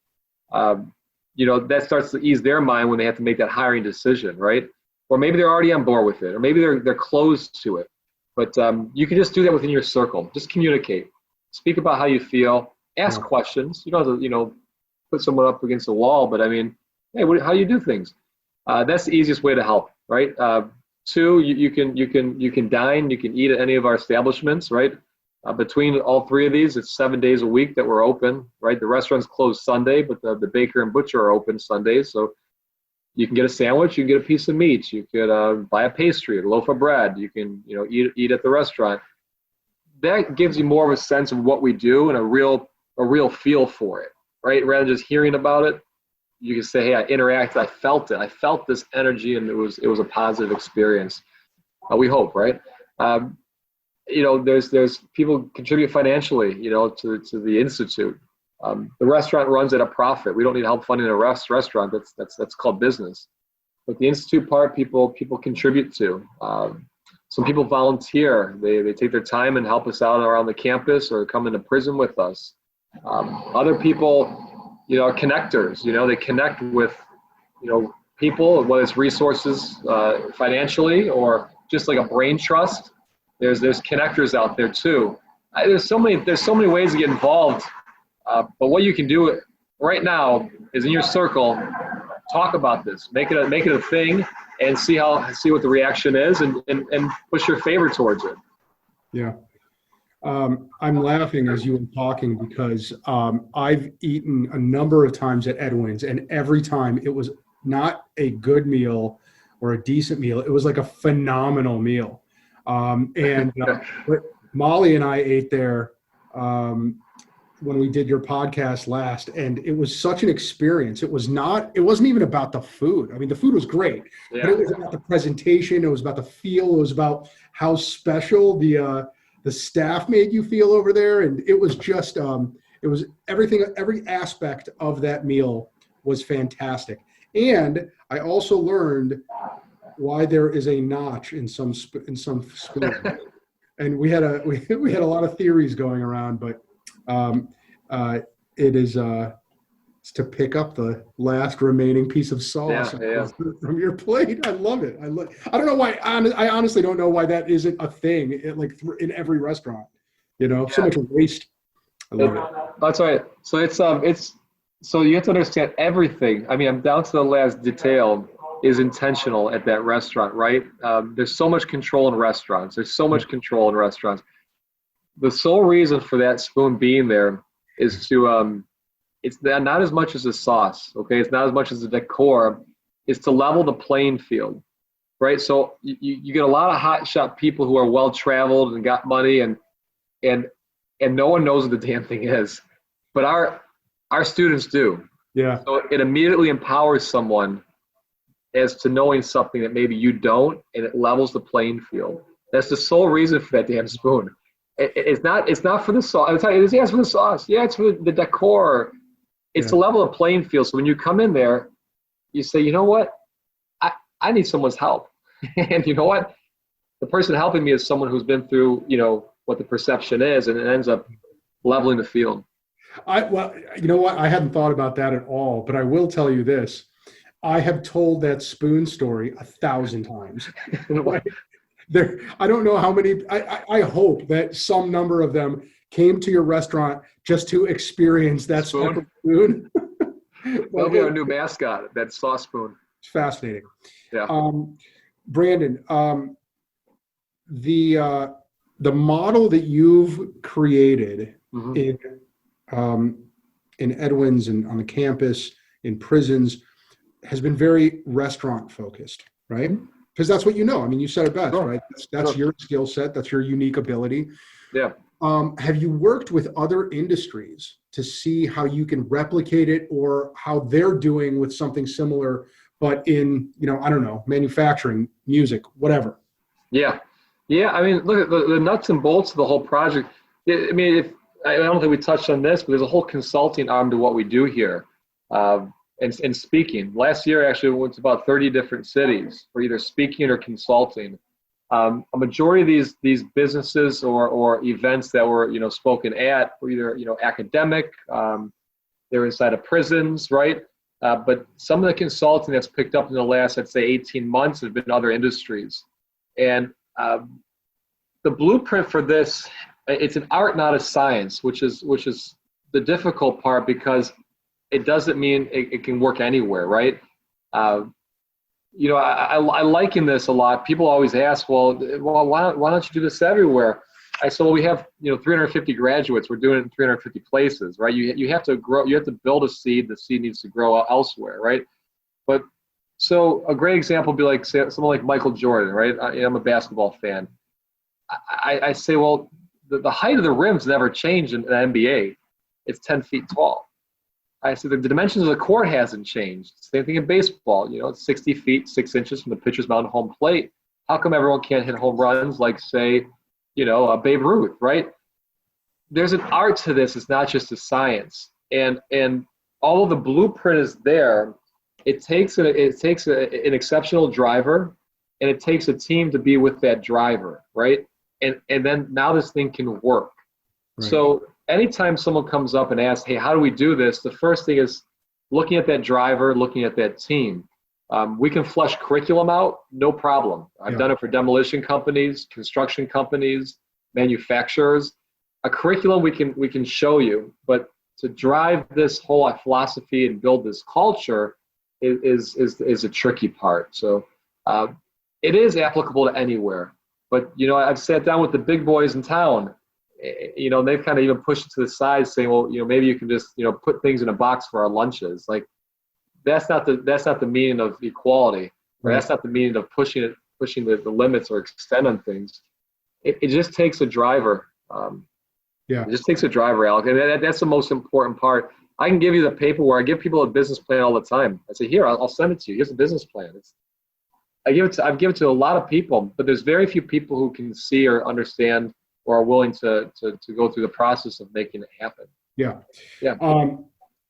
that starts to ease their mind when they have to make that hiring decision, right? Or maybe they're already on board with it, or maybe they're closed to it. But you can just do that within your circle. Just communicate. Speak about how you feel. Ask questions. You don't have to, put someone up against a wall. But I mean, hey, how do you do things? That's the easiest way to help, right? Two, you can dine. You can eat at any of our establishments, right? Between all three of these, it's 7 days a week that we're open, right? The restaurant's closed Sunday, but the baker and butcher are open Sundays. So you can get a sandwich, you can get a piece of meat, you could buy a pastry, a loaf of bread, you can eat at the restaurant. That gives you more of a sense of what we do and a real feel for it, right? Rather than just hearing about it, you can say, hey, I interacted, I felt it, I felt this energy, and it was a positive experience. We hope, right? There's people contribute financially, to the Institute. The restaurant runs at a profit. We don't need help funding a restaurant. That's called business. But the Institute part, people contribute to. Some people volunteer. They take their time and help us out around the campus or come into prison with us. Other people, are connectors. They connect with, people, whether it's resources financially or just like a brain trust. There's connectors out there too. There's so many ways to get involved. But what you can do right now is in your circle, talk about this, make it a thing, and see what the reaction is, and push your favor towards it. Yeah, I'm laughing as you were talking because I've eaten a number of times at EDWINS, and every time it was not a good meal or a decent meal. It was like a phenomenal meal. But Molly and I ate there when we did your podcast last, and it was such an experience. It wasn't even about the food. I mean, the food was great, but it was about the presentation. It was about the feel. It was about how special the staff made you feel over there. And it was just, it was everything, every aspect of that meal was fantastic. And I also learned why there is a notch in some spoons. And we had a lot of theories going around, but it is to pick up the last remaining piece of sauce from your plate. I love it. I don't know why. I honestly don't know why that isn't a thing in every restaurant. So much waste. I love it. That's right. So it's so you have to understand everything. I mean, I'm down to the last detail is intentional at that restaurant, right? There's so much control in restaurants. The sole reason for that spoon being there is to, it's not as much as the sauce, okay? It's not as much as the decor. It's to level the playing field, right? So you get a lot of hotshot people who are well-traveled and got money, and no one knows what the damn thing is. But our students do. Yeah. So it immediately empowers someone as to knowing something that maybe you don't, and it levels the playing field. That's the sole reason for that damn spoon. It's not for the sauce. I'll tell you, it's for the sauce. Yeah, it's for the decor. It's to level the playing field. So when you come in there, you say, you know what? I need someone's help. And you know what? The person helping me is someone who's been through, what the perception is, and it ends up leveling the field. Well, you know what? I hadn't thought about that at all, but I will tell you this. I have told that spoon story 1,000 times. I don't know how many. I hope that some number of them came to your restaurant just to experience that spoon. That'll be our new mascot, that sauce spoon. It's fascinating. Yeah. Brandon, the model that you've created in EDWINS and on the campus, in prisons, has been very restaurant focused, right? Because that's what you know. I mean, you said it best, right? That's your skill set. That's your unique ability. Yeah. Have you worked with other industries to see how you can replicate it, or how they're doing with something similar, but in, I don't know, manufacturing, music, whatever? Yeah. Yeah, I mean, look at the nuts and bolts of the whole project. I mean, I don't think we touched on this, but there's a whole consulting arm to what we do here. And speaking. Last year, actually, we went to about 30 different cities for either speaking or consulting. A majority of these businesses or events that were spoken at were either academic, they're inside of prisons, right? But some of the consulting that's picked up in the last, I'd say, 18 months have been other industries. And the blueprint for this, it's an art, not a science, which is the difficult part, because it doesn't mean it can work anywhere, right? I liken this a lot. People always ask, well, why don't you do this everywhere? I said, well, we have 350 graduates. We're doing it in 350 places, right? You have to grow. You have to build a seed. The seed needs to grow elsewhere, right? But so a great example would be like someone like Michael Jordan, right? I'm a basketball fan. I say, well, the height of the rims never changed in the NBA. It's 10 feet tall. I said the dimensions of the court hasn't changed. Same thing in baseball. It's 60 feet, 6 inches from the pitcher's mound to home plate. How come everyone can't hit home runs like, say, Babe Ruth, right? There's an art to this. It's not just a science. And although the blueprint is there, it takes an exceptional driver, and it takes a team to be with that driver, right? And then now this thing can work. Right. So anytime someone comes up and asks, hey, how do we do this? The first thing is looking at that driver, looking at that team. We can flesh curriculum out, no problem. I've done it for demolition companies, construction companies, manufacturers. A curriculum we can show you, but to drive this whole philosophy and build this culture is a tricky part. So it is applicable to anywhere. But I've sat down with the big boys in town. They've kind of even pushed it to the side, saying, well, maybe you can just put things in a box for our lunches. Like, that's not the meaning of equality. Right? That's not the meaning of pushing the limits or extend on things. It just takes a driver. It just takes a driver, Alec, and that's the most important part. I can give you the paperwork. I give people a business plan all the time. I say, here, I'll send it to you. Here's a business plan. I've given it to a lot of people, but there's very few people who can see or understand or are willing to go through the process of making it happen. Yeah.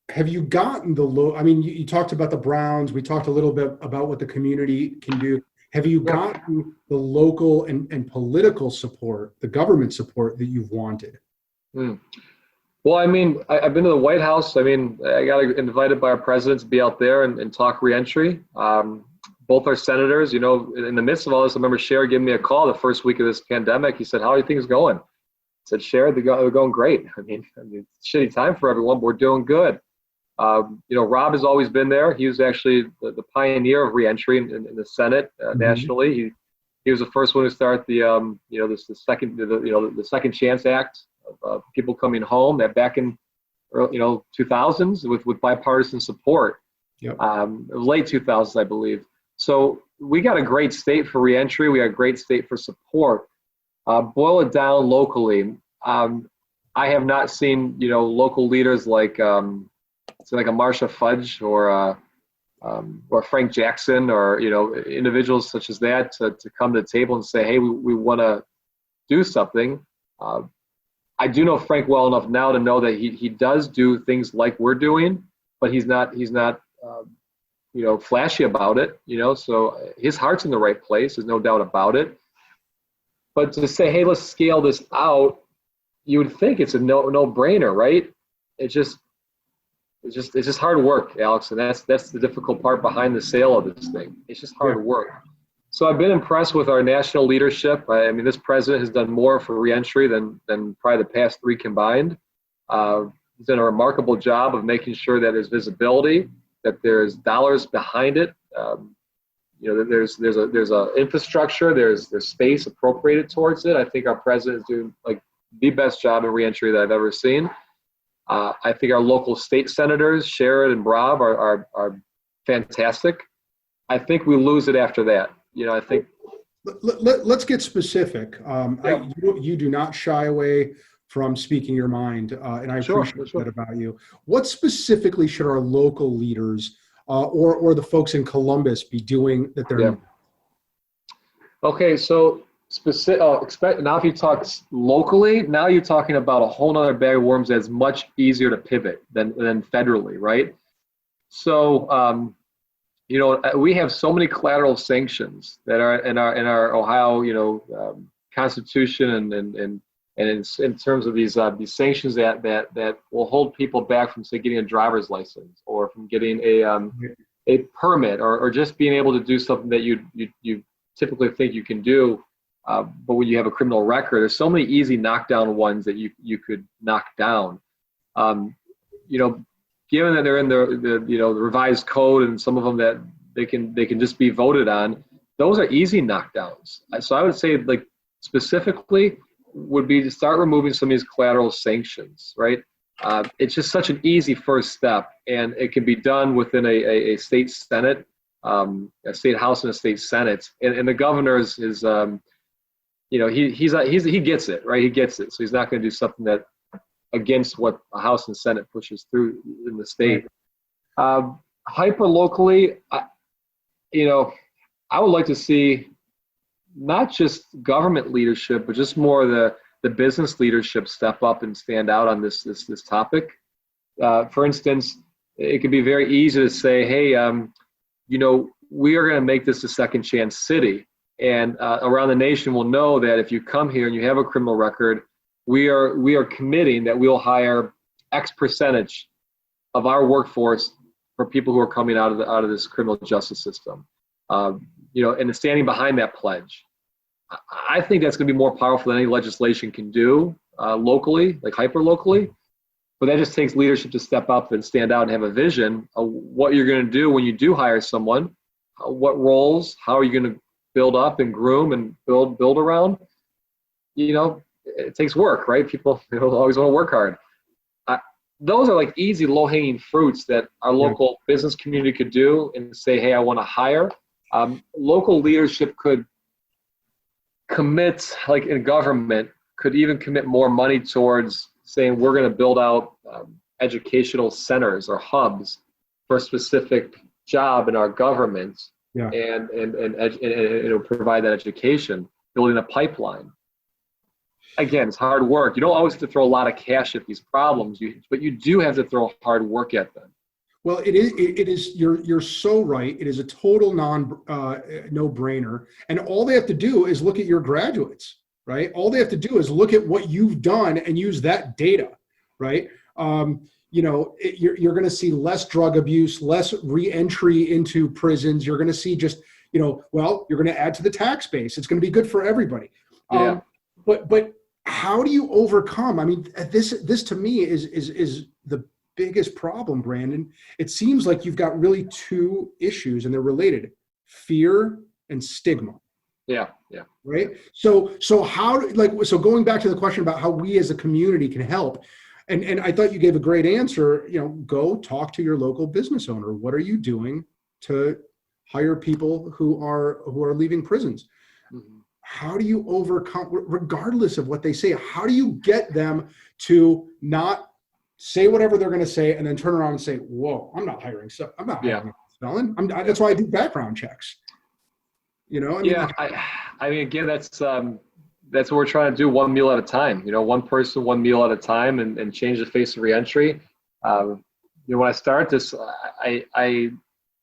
Have you gotten you talked about the Browns. We talked a little bit about what the community can do. Have you gotten the local and political support, the government support that you've wanted? Well, I've been to the White House. I got invited by our president to be out there and talk reentry. Both our senators, in the midst of all this, I remember Sherrod giving me a call the first week of this pandemic. He said, how are things going? I said, Sherrod, they're going great. It's a shitty time for everyone, but we're doing good. Rob has always been there. He was actually the pioneer of reentry in the Senate nationally. He was the first one to start the Second Chance Act of people coming home back in 2000s with bipartisan support. Late 2000s, I believe. So we got a great state for reentry. We got a great state for support. Boil it down locally. I have not seen local leaders like a Marsha Fudge or Frank Jackson or individuals such as that to come to the table and say, hey, we want to do something. I do know Frank well enough now to know that he does do things like we're doing, but he's not flashy about it. So his heart's in the right place. There's no doubt about it. But to say, hey, let's scale this out, you would think it's a no-brainer, right? It's just hard work, Alex, and that's the difficult part behind the sale of this thing. It's just hard work. So I've been impressed with our national leadership. This president has done more for reentry than probably the past three combined. He's done a remarkable job of making sure that there's visibility, that there's dollars behind it. There's a infrastructure, there's space appropriated towards it. I think our president is doing the best job in reentry that I've ever seen. I think our local state senators, Sherrod and Rob, are fantastic. I think we lose it after that. I think. Let's get specific. You do not shy away from speaking your mind, and I appreciate that about you. What specifically should our local leaders or the folks in Columbus be doing that they're not? Okay, so specific. Now, if you talk locally, now you're talking about a whole other bag of worms that's much easier to pivot than federally, right? So, we have so many collateral sanctions that are in our Ohio, Constitution, and in terms of these sanctions that will hold people back from, say, getting a driver's license or from getting a permit or just being able to do something that you typically think you can do, but when you have a criminal record, there's so many easy knockdown ones that you could knock down. Given that they're in the revised code and some of them that they can just be voted on, those are easy knockdowns. So I would say, like, specifically would be to start removing some of these collateral sanctions, right? It's just such an easy first step, and it can be done within a state senate, a state house and a state senate, and the governor is he gets it, right? He gets it, so he's not going to do something that against what a house and senate pushes through in the state. Hyper locally, I would like to see not just government leadership, but just more the business leadership step up and stand out on this topic. For instance, it could be very easy to say, hey, we are going to make this a second chance city, and around the nation will know that if you come here and you have a criminal record, we are committing that we'll hire X percentage of our workforce for people who are coming out of this criminal justice system. And standing behind that pledge. I think that's going to be more powerful than any legislation can do locally, like hyper locally. But that just takes leadership to step up and stand out and have a vision of what you're going to do when you do hire someone, what roles, how are you going to build up and groom and build around. It takes work, right? People always want to work hard. Those are like easy, low-hanging fruits that our local business community could do and say, hey, I want to hire. Local leadership could commit, like in government, could even commit more money towards saying we're going to build out educational centers or hubs for a specific job in our government, and provide that education, building a pipeline. Again, it's hard work. You don't always have to throw a lot of cash at these problems, but you do have to throw hard work at them. Well, it is. You're so right. It is a total no-brainer. And all they have to do is look at your graduates, right? All they have to do is look at what you've done and use that data, right? You're going to see less drug abuse, less re-entry into prisons. You're going to see just, you're going to add to the tax base. It's going to be good for everybody. But how do you overcome? I mean, this to me is the biggest problem, Brandon. It seems like you've got really two issues and they're related: fear and stigma. Yeah. Right. So going back to the question about how we as a community can help. And I thought you gave a great answer. Go talk to your local business owner. What are you doing to hire people who are leaving prisons? Mm-hmm. How do you overcome, regardless of what they say? How do you get them to not say whatever they're going to say and then turn around and say, "Whoa, I'm not hiring a felon. That's why I do background checks." Again, that's what we're trying to do, one meal at a time. One person, one meal at a time, and change the face of reentry. When I started this, I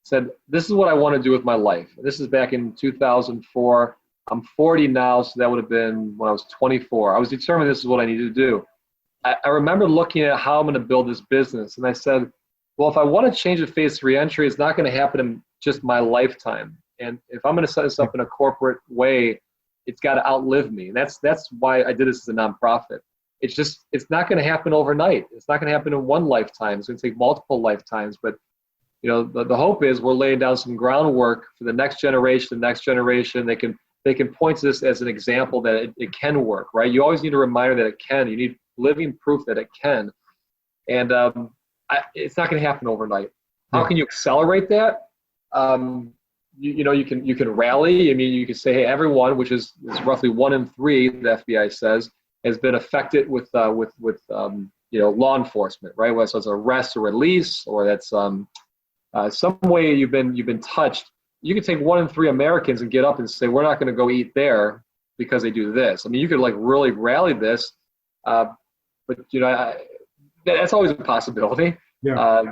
said, this is what I want to do with my life. This is back in 2004. I'm 40 now, so that would have been when I was 24. I was determined this is what I needed to do. I remember looking at how I'm going to build this business, and I said, well, if I want to change the face of reentry, it's not going to happen in just my lifetime. And if I'm going to set this up in a corporate way, it's got to outlive me. And that's why I did this as a nonprofit. It's not going to happen overnight. It's not going to happen in one lifetime. It's going to take multiple lifetimes. But the hope is we're laying down some groundwork for the next generation. They can point to this as an example that it can work, right? You always need a reminder that it can. You need living proof that it can. And it's not going to happen overnight. How can you accelerate that? You can rally. I mean, you can say, hey, everyone, which is roughly 1 in 3, the FBI says, has been affected with law enforcement, right? Whether it's arrest or release, or that's some way you've been touched. You can take 1 in 3 Americans and get up and say, we're not going to go eat there. because they do this. I mean, you could like really rally this, but that's always a possibility. Yeah.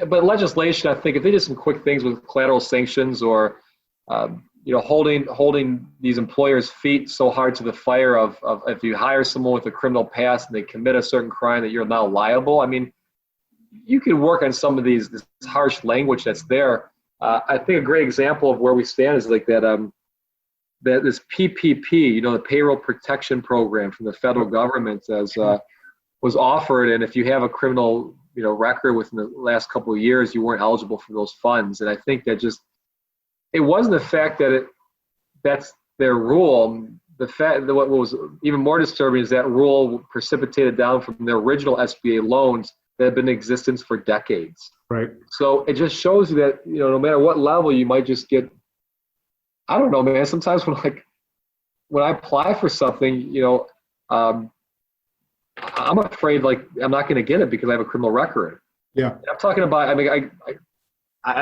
But legislation, I think if they did some quick things with collateral sanctions or, holding these employers' feet so hard to the fire of if you hire someone with a criminal past and they commit a certain crime that you're now liable. I mean, you can work on some of this harsh language that's there. I think a great example of where we stand is like that this PPP, the Payroll Protection Program from the federal government was offered, and if you have a criminal record within the last couple of years, you weren't eligible for those funds. And I think that it wasn't the fact that that's their rule. The fact that what was even more disturbing is that rule precipitated down from their original SBA loans that have been in existence for decades. Right. So it just shows you that, no matter what level, you might just get, I don't know, man, sometimes when I apply for something, I'm afraid I'm not going to get it because I have a criminal record. Yeah. And I'm talking about, I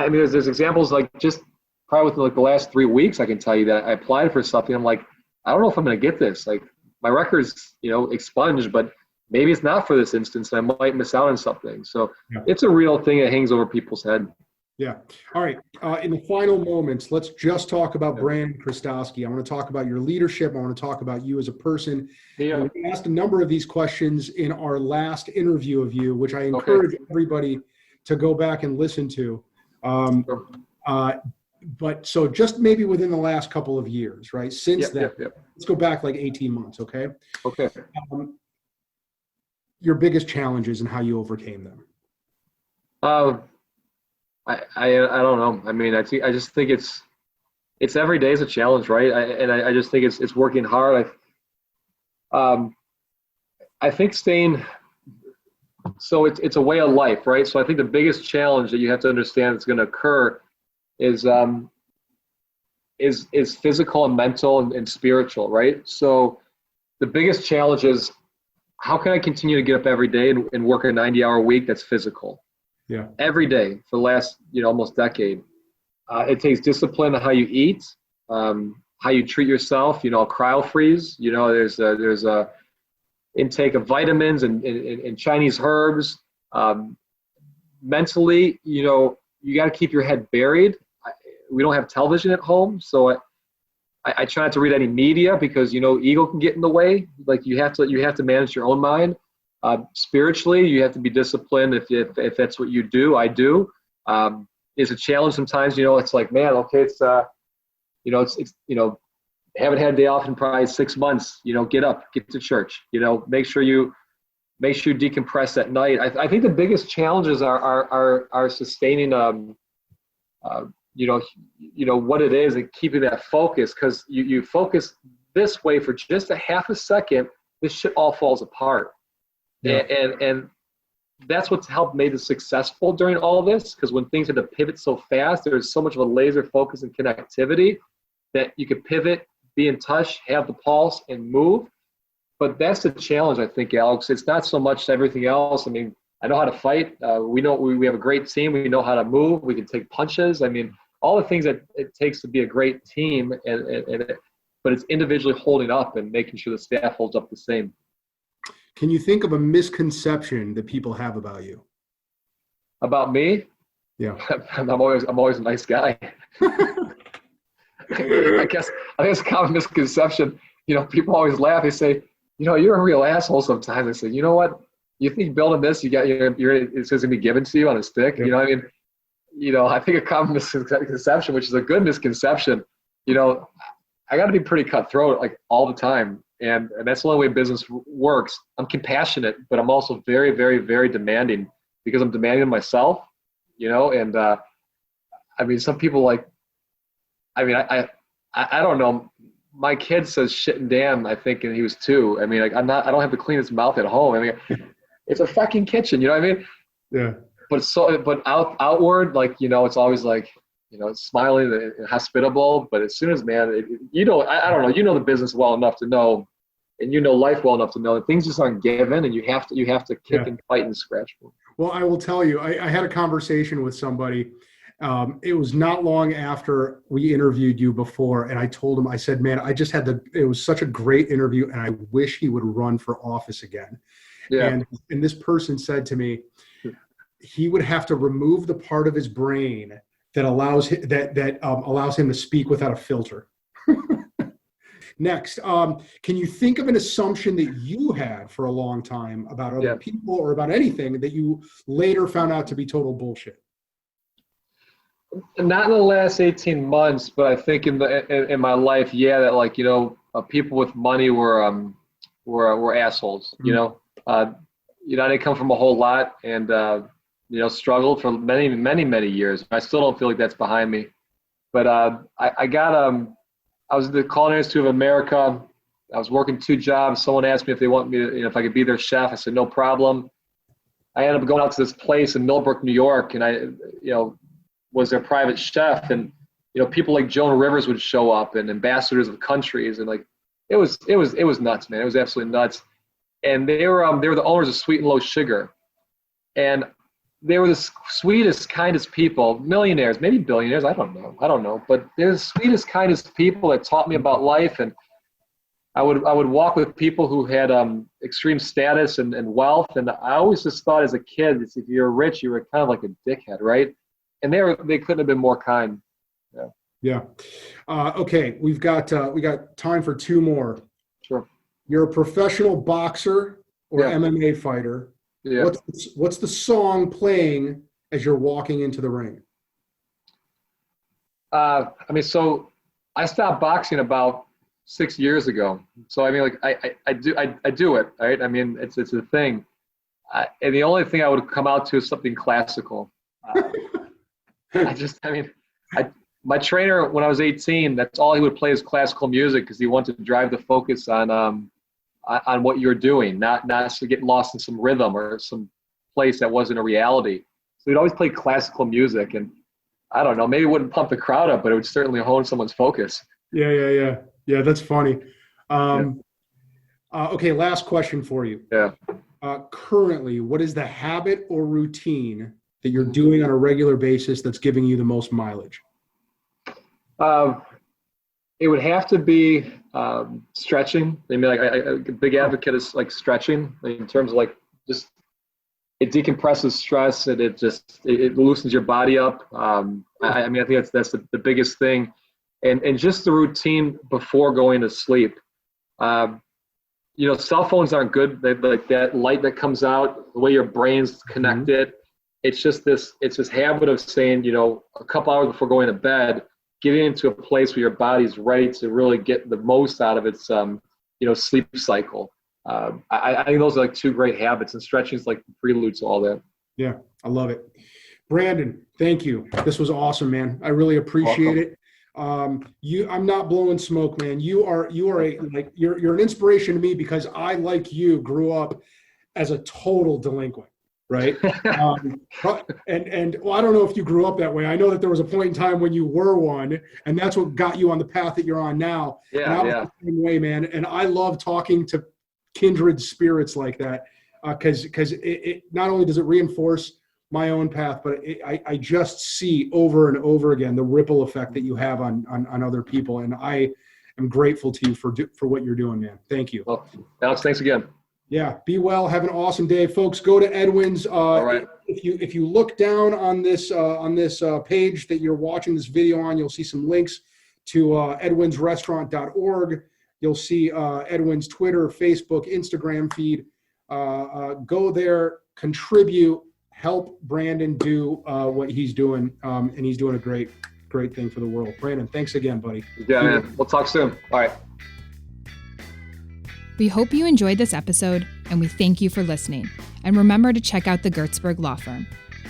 mean, there's examples just probably within the last 3 weeks, I can tell you that I applied for something. I'm like, I don't know if I'm going to get this. Like my record's, expunged, but maybe it's not for this instance. And I might miss out on something. So It's a real thing that hangs over people's head. Yeah. All right. In the final moments, let's just talk about Brandon Chrostowski. I want to talk about your leadership. I want to talk about you as a person. Yeah. We asked a number of these questions in our last interview of you, which I encourage everybody to go back and listen to. But so just maybe within the last couple of years, right? Since then, let's go back like 18 months. Okay. Okay. Your biggest challenges and how you overcame them. I don't know. I mean, I just think it's every day is a challenge, right? I just think it's working hard. I think so it's a way of life, right? So I think the biggest challenge that you have to understand that's going to occur is physical and mental and spiritual, right? So the biggest challenge is how can I continue to get up every day and work a 90-hour week that's physical? Yeah. Every day for the last, almost decade. It takes discipline on how you eat, how you treat yourself, cryo freeze, there's a intake of vitamins and Chinese herbs. Mentally, you got to keep your head buried. We don't have television at home, so I try not to read any media because ego can get in the way. Like you have to manage your own mind. Spiritually, you have to be disciplined. If that's what you do, I do. It's a challenge sometimes. It's like, man, okay, it's haven't had a day off in probably 6 months. Get up, get to church. Make sure you decompress at night. I think the biggest challenges are sustaining what it is and keeping that focus, because you focus this way for just a half a second, this shit all falls apart. Yeah. And that's what's helped made us successful during all of this, because when things had to pivot so fast, there's so much of a laser focus and connectivity that you could pivot, be in touch, have the pulse, and move. But that's the challenge, I think, Alex. It's not so much everything else. I mean, I know how to fight. We know we have a great team. We know how to move. We can take punches. I mean, all the things that it takes to be a great team, but it's individually holding up and making sure the staff holds up the same. Can you think of a misconception that people have about you? About me? Yeah. I'm always a nice guy. I think it's a common misconception. People always laugh. They say, you're a real asshole sometimes. I say, you know what? You think building this, it's going to be given to you on a stick? Yeah. I think a common misconception, which is a good misconception, I got to be pretty cutthroat like all the time. And that's the only way business works. I'm compassionate, but I'm also very, very, very demanding, because I'm demanding of myself, and some people I don't know. My kid says shit and damn, I think, and he was 2. I don't have to clean his mouth at home. It's a fucking kitchen, you know what I mean? Yeah. But outward, it's always it's smiling and hospitable. But as soon as, man, I don't know, the business well enough to know, and life well enough to know that things just aren't given, and you have to kick and fight and scratch. Well, I will tell you, I had a conversation with somebody It was not long after we interviewed you before, and I told him, I said, man, it was such a great interview, and I wish he would run for office again. Yeah. And this person said to me, he would have to remove the part of his brain that allows him to speak without a filter. Next, can you think of an assumption that you had for a long time about other people or about anything that you later found out to be total bullshit? Not in the last 18 months, but I think in my life, that people with money were assholes. Mm-hmm. I didn't come from a whole lot, and struggled for many, many, many years. I still don't feel like that's behind me, but I was at the Culinary Institute of America. I was working 2 jobs. Someone asked me if they want me to, if I could be their chef. I said, no problem. I ended up going out to this place in Millbrook, New York, and I, was their private chef. And, people like Joan Rivers would show up, and ambassadors of countries, and it was nuts, man. It was absolutely nuts. And they were the owners of Sweet and Low Sugar. And they were the sweetest, kindest people, millionaires, maybe billionaires. I don't know. But they're the sweetest, kindest people that taught me about life. And I would walk with people who had extreme status and wealth. And I always just thought as a kid, if you're rich, you were kind of like a dickhead, right? And they couldn't have been more kind. Yeah. Okay, we got time for 2 more. Sure. You're a professional boxer or MMA fighter. Yeah. What's the song playing as you're walking into the ring? So I stopped boxing about 6 years ago. So I do it, right? It's a thing. And the only thing I would come out to is something classical. My trainer, when I was 18, that's all he would play is classical music because he wanted to drive the focus on what you're doing, not to get lost in some rhythm or some place that wasn't a reality. So he'd always play classical music, and I don't know, maybe it wouldn't pump the crowd up, but it would certainly hone someone's focus. Yeah. That's funny. Okay, last question for you. Yeah. Currently, what is the habit or routine that you're doing on a regular basis that's giving you the most mileage? It would have to be stretching. A big advocate is stretching in terms of just it decompresses stress and it loosens your body up. I think that's the biggest thing, and just the routine before going to sleep. Cell phones aren't good. That light that comes out, the way your brain's connected. Mm-hmm. It's this habit of saying, a couple hours before going to bed, getting into a place where your body's ready to really get the most out of its, sleep cycle. I think those are 2 great habits, and stretching is the prelude to all that. Yeah, I love it. Brandon, thank you. This was awesome, man. I really appreciate it. I'm not blowing smoke, man. You're an inspiration to me because I, like you, grew up as a total delinquent. Right. And I don't know if you grew up that way. I know that there was a point in time when you were one, and that's what got you on the path that you're on now. Yeah. The same way, man. And I love talking to kindred spirits like that because it not only does it reinforce my own path, but I just see over and over again the ripple effect that you have on other people. And I am grateful to you for what you're doing, man. Thank you. Well, Alex, thanks again. Yeah, be well. Have an awesome day, folks. Go to EDWINS. All right. If you look down on this page that you're watching this video on, you'll see some links to edwinsrestaurant.org. You'll see EDWINS Twitter, Facebook, Instagram feed. Go there, contribute, help Brandon do what he's doing, and he's doing a great thing for the world. Brandon, thanks again, buddy. Yeah, man. We'll talk soon. All right. We hope you enjoyed this episode, and we thank you for listening. And remember to check out the Gertzberg Law Firm.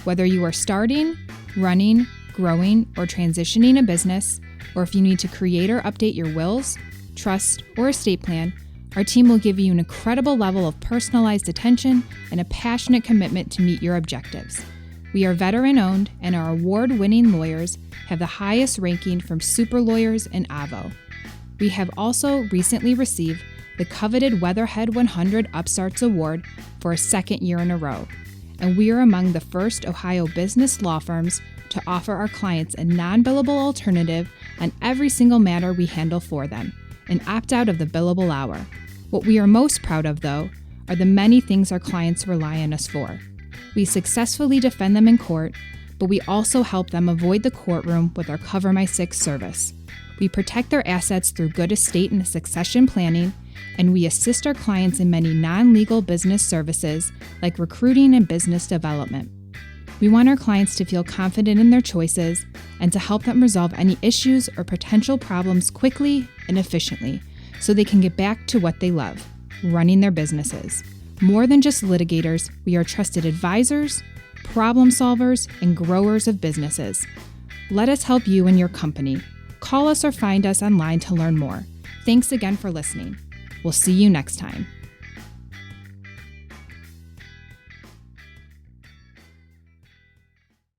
Whether you are starting, running, growing, or transitioning a business, or if you need to create or update your wills, trust, or estate plan, our team will give you an incredible level of personalized attention and a passionate commitment to meet your objectives. We are veteran-owned, and our award-winning lawyers have the highest ranking from Super Lawyers and Avo. We have also recently received the coveted Weatherhead 100 Upstarts Award for a 2nd year in a row, and we are among the first Ohio business law firms to offer our clients a non-billable alternative on every single matter we handle for them and opt out of the billable hour. What we are most proud of, though, are the many things our clients rely on us for. We successfully defend them in court, but we also help them avoid the courtroom with our Cover My Six service. We protect their assets through good estate and succession planning, and we assist our clients in many non-legal business services like recruiting and business development. We want our clients to feel confident in their choices and to help them resolve any issues or potential problems quickly and efficiently so they can get back to what they love, running their businesses. More than just litigators, we are trusted advisors, problem solvers, and growers of businesses. Let us help you and your company. Call us or find us online to learn more. Thanks again for listening. We'll see you next time.